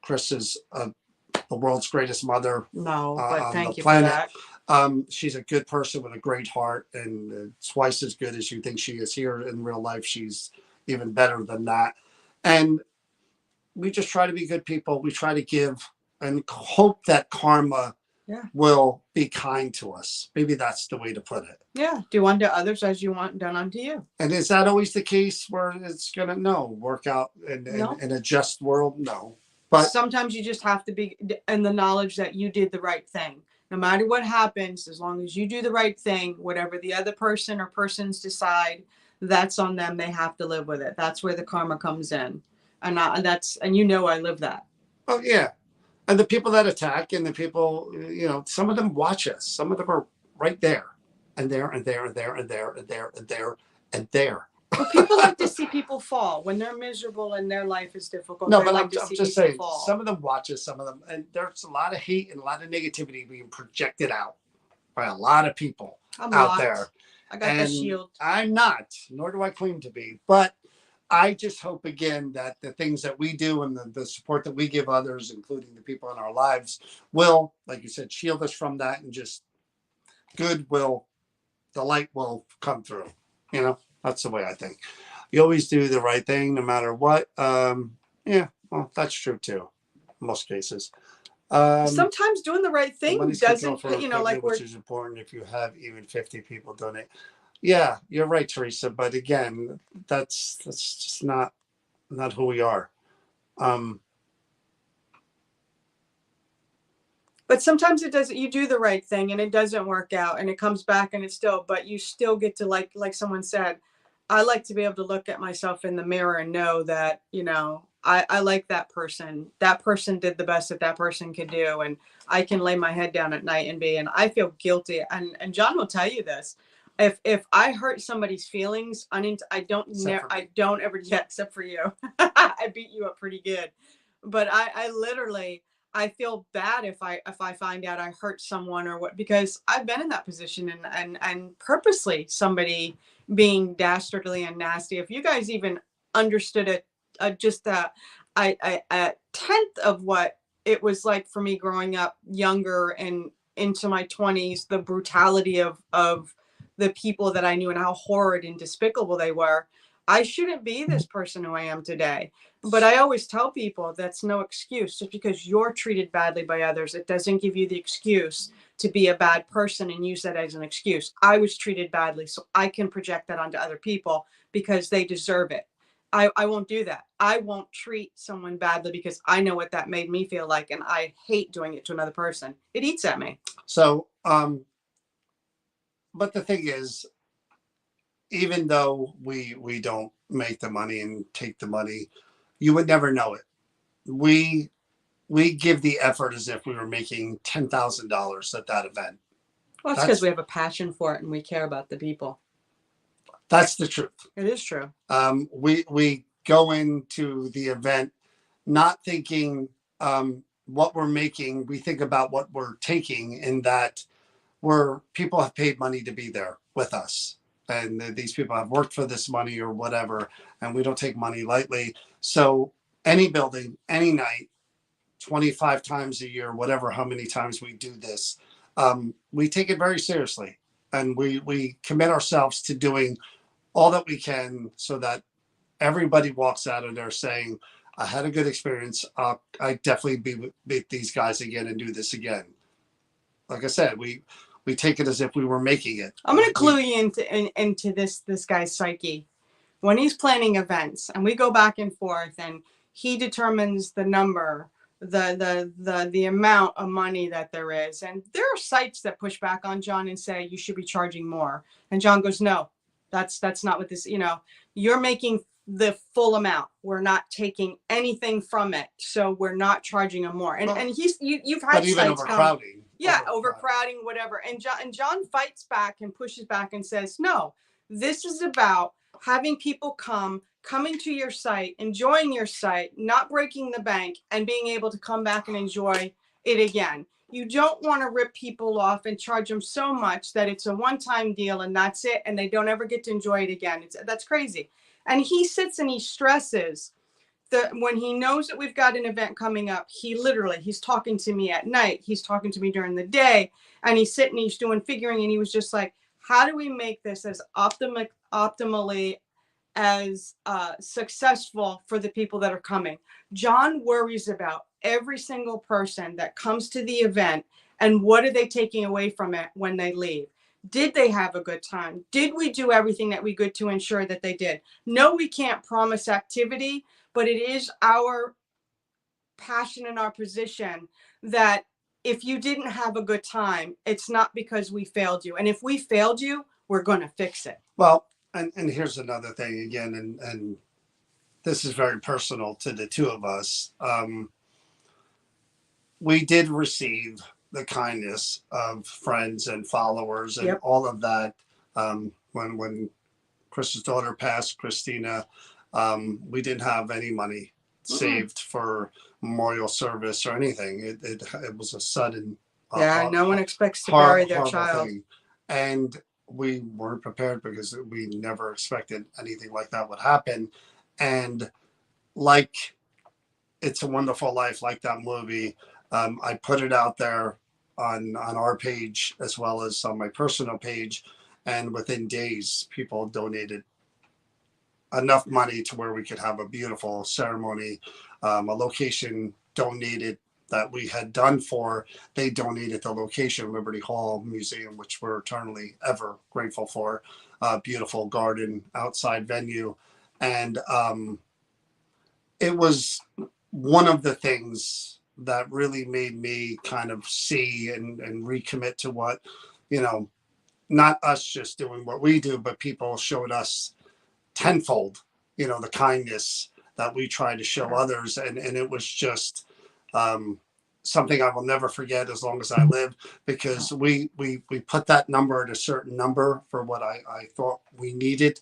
Chris is the world's greatest mother. No, but thank you planet. for that. She's a good person with a great heart, and twice as good as you think she is here in real life. She's even better than that. And we just try to be good people. We try to give and hope that karma will be kind to us. Maybe that's the way to put it. Yeah. Do unto others as you want done unto you. And is that always the case where it's going to work out in a just world? No. But sometimes you just have to be in the knowledge that you did the right thing. No matter what happens, as long as you do the right thing, whatever the other person or persons decide, that's on them. They have to live with it. That's where the karma comes in. And you know, I live that. Oh yeah. And the people that attack, and the people, you know, some of them watch us. Some of them are right there and there and there and there and there and there and there and there. Well, people like to see people fall when they're miserable and their life is difficult. No, but I'm just saying, fall. Some of them watch us, some of them, and there's a lot of hate and a lot of negativity being projected out by a lot of people out there. I got the shield. I'm not, nor do I claim to be, but I just hope, again, that the things that we do and the support that we give others, including the people in our lives, will, like you said, shield us from that, and just the light will come through. You know, that's the way I think. You always do the right thing no matter what. Yeah, well, that's true too, in most cases. Sometimes doing the right thing doesn't, you know, like which is important if you have even 50 people donate. Yeah, you're right, Teresa. But again, that's just not who we are. But sometimes it doesn't. You do the right thing and it doesn't work out, and it comes back, and but you still get to, like someone said, I like to be able to look at myself in the mirror and know that, you know, I like that person. That person did the best that person could do, and I can lay my head down at night and I feel guilty. And John will tell you this. If I hurt somebody's feelings, I don't ever, except for you. I beat you up pretty good. But I literally, I feel bad if I find out I hurt someone or what, because I've been in that position, and purposely somebody being dastardly and nasty. If you guys even understood just a tenth of what it was like for me growing up younger and into my 20s, the brutality of the people that I knew and how horrid and despicable they were. I shouldn't be this person who I am today. But I always tell people that's no excuse. Just because you're treated badly by others, it doesn't give you the excuse to be a bad person and use that as an excuse. I was treated badly, so I can project that onto other people because they deserve it. I won't do that. I won't treat someone badly because I know what that made me feel like, and I hate doing it to another person. It eats at me. So, but the thing is, even though we don't make the money and take the money, you would never know it. We give the effort as if we were making $10,000 at that event. Well, it's because we have a passion for it and we care about the people. That's the truth. It is true. We go into the event not thinking what we're making. We think about what we're taking, in that people have paid money to be there with us. And these people have worked for this money or whatever, and we don't take money lightly. So any building, any night, 25 times a year, whatever, how many times we do this, we take it very seriously. And we commit ourselves to doing all that we can so that everybody walks out of there saying, I had a good experience. I definitely beat these guys again and do this again. Like I said, we take it as if we were making it. I'm going to clue you into this guy's psyche. When he's planning events and we go back and forth and he determines the number, the amount of money that there is. And there are sites that push back on John and say, you should be charging more. And John goes, no, that's not what this, you're making the full amount. We're not taking anything from it. So we're not charging him more. And you've had even sites overcrowding. Yeah, overcrowding, whatever. And John fights back and pushes back and says, no, this is about having people coming to your site, enjoying your site, not breaking the bank, and being able to come back and enjoy it again. You don't want to rip people off and charge them so much that it's a one-time deal and that's it, and they don't ever get to enjoy it again. That's crazy. And he sits and he stresses that when he knows that we've got an event coming up, he's talking to me at night. He's talking to me during the day, and he's sitting, he's doing figuring, and he was just like, how do we make this as optimally as successful for the people that are coming? John worries about every single person that comes to the event and what are they taking away from it when they leave. Did they have a good time? Did we do everything that we could to ensure that they did? No, we can't promise activity, but it is our passion and our position that if you didn't have a good time, it's not because we failed you. And if we failed you, we're going to fix it. Well, and here's another thing again, and this is very personal to the two of us. We did receive the kindness of friends and followers and all of that. When Chris's daughter passed, Christina, we didn't have any money saved for memorial service or anything. It was a sudden. No one expects to bury their child. Thing. And we weren't prepared because we never expected anything like that would happen. And like It's a Wonderful Life, like that movie, I put it out there on our page as well as on my personal page. And within days, people donated enough money to where we could have a beautiful ceremony. A location donated that we had done they donated the location, Liberty Hall Museum, which we're eternally ever grateful for. Beautiful garden, outside venue. And it was one of the things that really made me kind of see and recommit to what, not us just doing what we do, but people showed us tenfold, the kindness that we try to show others. And it was just something I will never forget as long as I live, because we put that number at a certain number for what I thought we needed,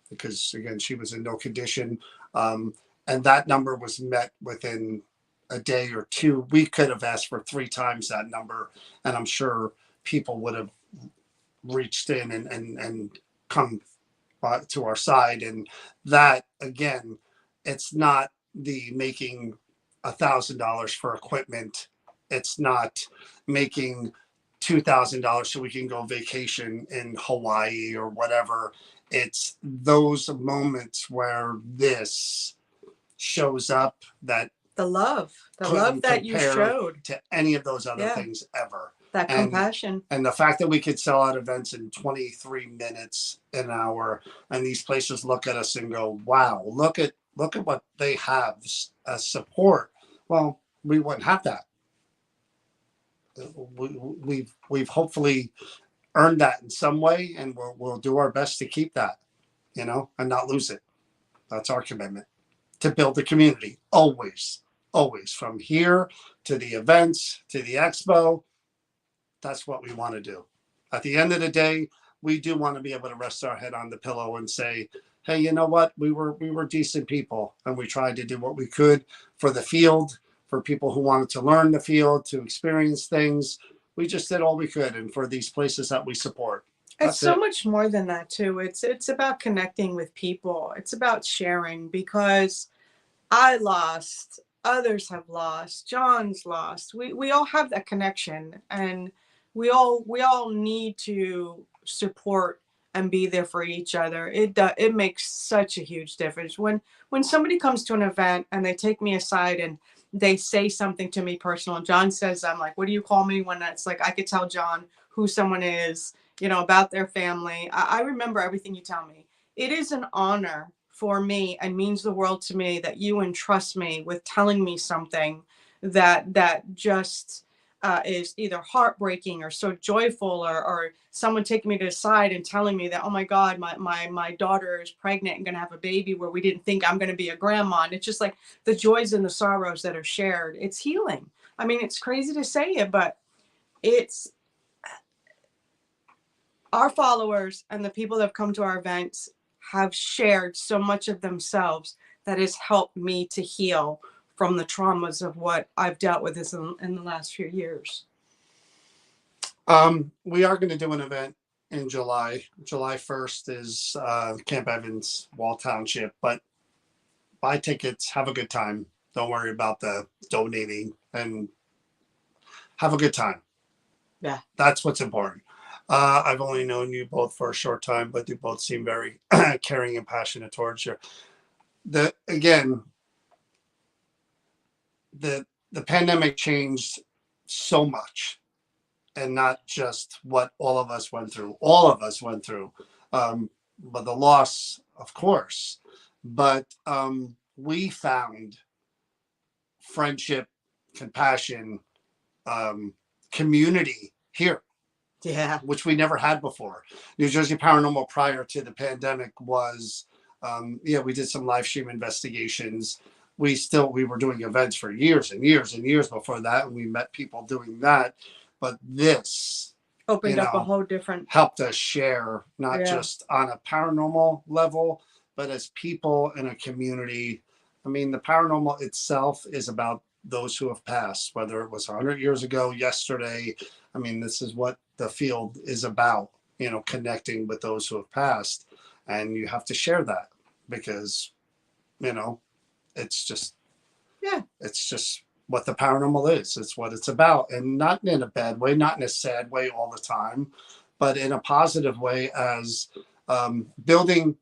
because again, she was in no condition. And that number was met within a day or two. We could have asked for 3 times that number, and I'm sure people would have reached in and come to our side. And that, again, it's not the making $1,000 for equipment. It's not making $2,000 so we can go vacation in Hawaii or whatever. It's those moments where this shows up that the love couldn't that you compare showed to any of those other Yeah. things ever. That compassion. And the fact that we could sell out events in 23 minutes, an hour, and these places look at us and go, wow, look at what they have as support. Well, we wouldn't have that. We've hopefully earned that in some way, and we'll do our best to keep that, and not lose it. That's our commitment, to build the community, always, from here to the events to the expo. That's what we want to do. At the end of the day, we do want to be able to rest our head on the pillow and say, hey, you know what? We were decent people, and we tried to do what we could for the field, for people who wanted to learn the field, to experience things. We just did all we could, and for these places that we support. It's so much more than that too. It's about connecting with people. It's about sharing, because I lost, others have lost, John's lost. We all have that connection, and we all need to support and be there for each other. It makes such a huge difference when somebody comes to an event and they take me aside and they say something to me personal. John says, I'm like, what do you call me? When it's like, I could tell John who someone is, about their family. I remember everything you tell me. It is an honor for me and means the world to me that you entrust me with telling me something that just is either heartbreaking or so joyful, or someone taking me to the side and telling me that, oh my God, my daughter is pregnant and going to have a baby where we didn't think I'm going to be a grandma. And it's just like the joys and the sorrows that are shared. It's healing. I mean, it's crazy to say it, but it's our followers and the people that have come to our events have shared so much of themselves that has helped me to heal from the traumas of what I've dealt with in the last few years. We are going to do an event in July. July 1st is Camp Evans, Wall Township. But buy tickets, have a good time. Don't worry about the donating, and have a good time. Yeah. That's what's important. I've only known you both for a short time, but you both seem very caring and passionate towards you. The pandemic changed so much, and not just what all of us went through. All of us went through, but the loss, of course. But we found friendship, compassion, community here. Yeah. Which we never had before. New Jersey Paranormal prior to the pandemic was, we did some live stream investigations. We were doing events for years and years and years before that, and we met people doing that. But this opened up a whole different, helped us share, not just on a paranormal level, but as people in a community. I mean, the paranormal itself is about those who have passed, whether it was 100 years ago, yesterday. I mean, this is what the field is about, connecting with those who have passed. And you have to share that, because, it's just what the paranormal is. It's what it's about, and not in a bad way, not in a sad way all the time, but in a positive way, as building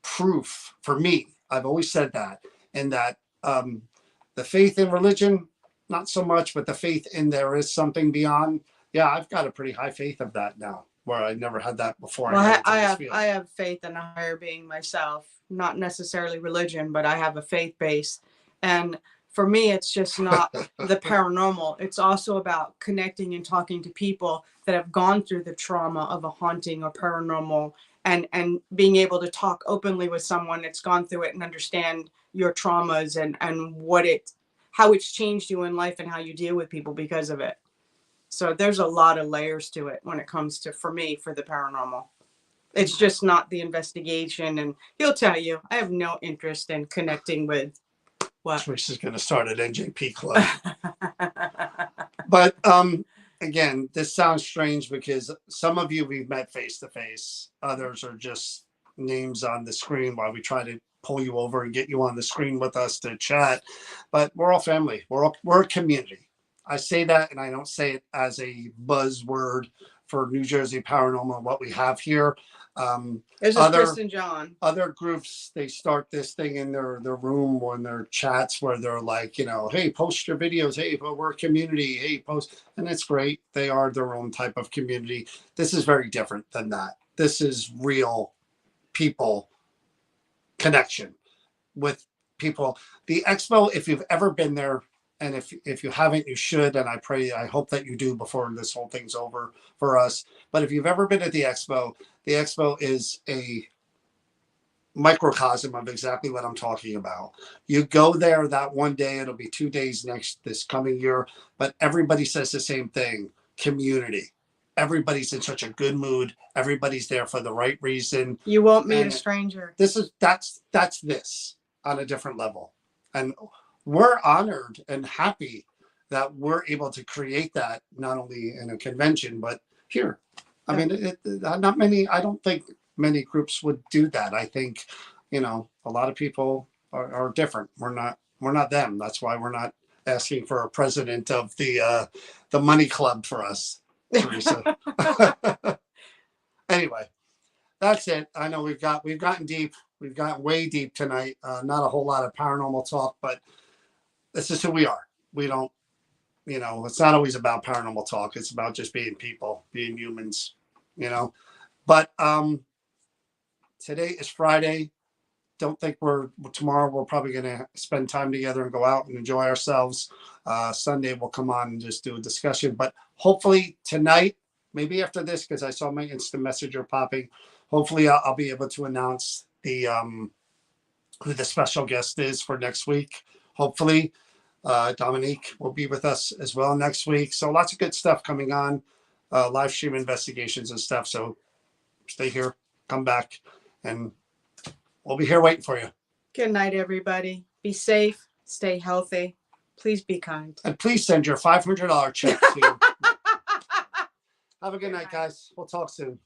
proof for me. I've always said that, and that the faith in religion, not so much, but the faith in there is something beyond. Yeah, I've got a pretty high faith of that now, where I never had that before. Well, I have faith in a higher being myself, not necessarily religion, but I have a faith base. And for me, it's just not the paranormal. It's also about connecting and talking to people that have gone through the trauma of a haunting or paranormal, and being able to talk openly with someone that's gone through it and understand your traumas and how it's changed you in life and how you deal with people because of it. So there's a lot of layers to it when it comes to, for me, for the paranormal. It's just not the investigation. And he'll tell you, I have no interest in connecting with what. Which is going to start at NJP Club. But again, this sounds strange, because some of you we've met face to face. Others are just names on the screen while we try to pull you over and get you on the screen with us to chat. But we're all family. We're a community. I say that, and I don't say it as a buzzword for New Jersey Paranormal, what we have here. This is Chris and John. Other groups, they start this thing in their room or in their chats where they're like, hey, post your videos. Hey, we're a community. Hey, post. And it's great. They are their own type of community. This is very different than that. This is real people connection with people. The expo, if you've ever been there, and if you haven't, you should. And I hope that you do before this whole thing's over for us. But if you've ever been at the expo is a microcosm of exactly what I'm talking about. You go there that one day, it'll be 2 days this coming year, but everybody says the same thing: community. Everybody's in such a good mood. Everybody's there for the right reason. You won't meet a stranger. That's this on a different level. And we're honored and happy that we're able to create that, not only in a convention, but here. I mean, I don't think many groups would do that. I think, a lot of people are different. We're not them. That's why we're not asking for a president of the money club for us, Teresa. Anyway, that's it. I know we've gotten deep. We've gotten way deep tonight. Not a whole lot of paranormal talk, but this is who we are. We don't, it's not always about paranormal talk. It's about just being people, being humans, But today is Friday. Don't think tomorrow we're probably going to spend time together and go out and enjoy ourselves. Sunday we'll come on and just do a discussion. But hopefully tonight, maybe after this, because I saw my instant messenger popping, hopefully I'll be able to announce who the special guest is for next week. Hopefully Dominique will be with us as well next week. So lots of good stuff coming on, live stream investigations and stuff. So stay here, come back, and we'll be here waiting for you. Good night, everybody. Be safe, stay healthy. Please be kind. And please send your $500 check to. Have a good night, guys. We'll talk soon.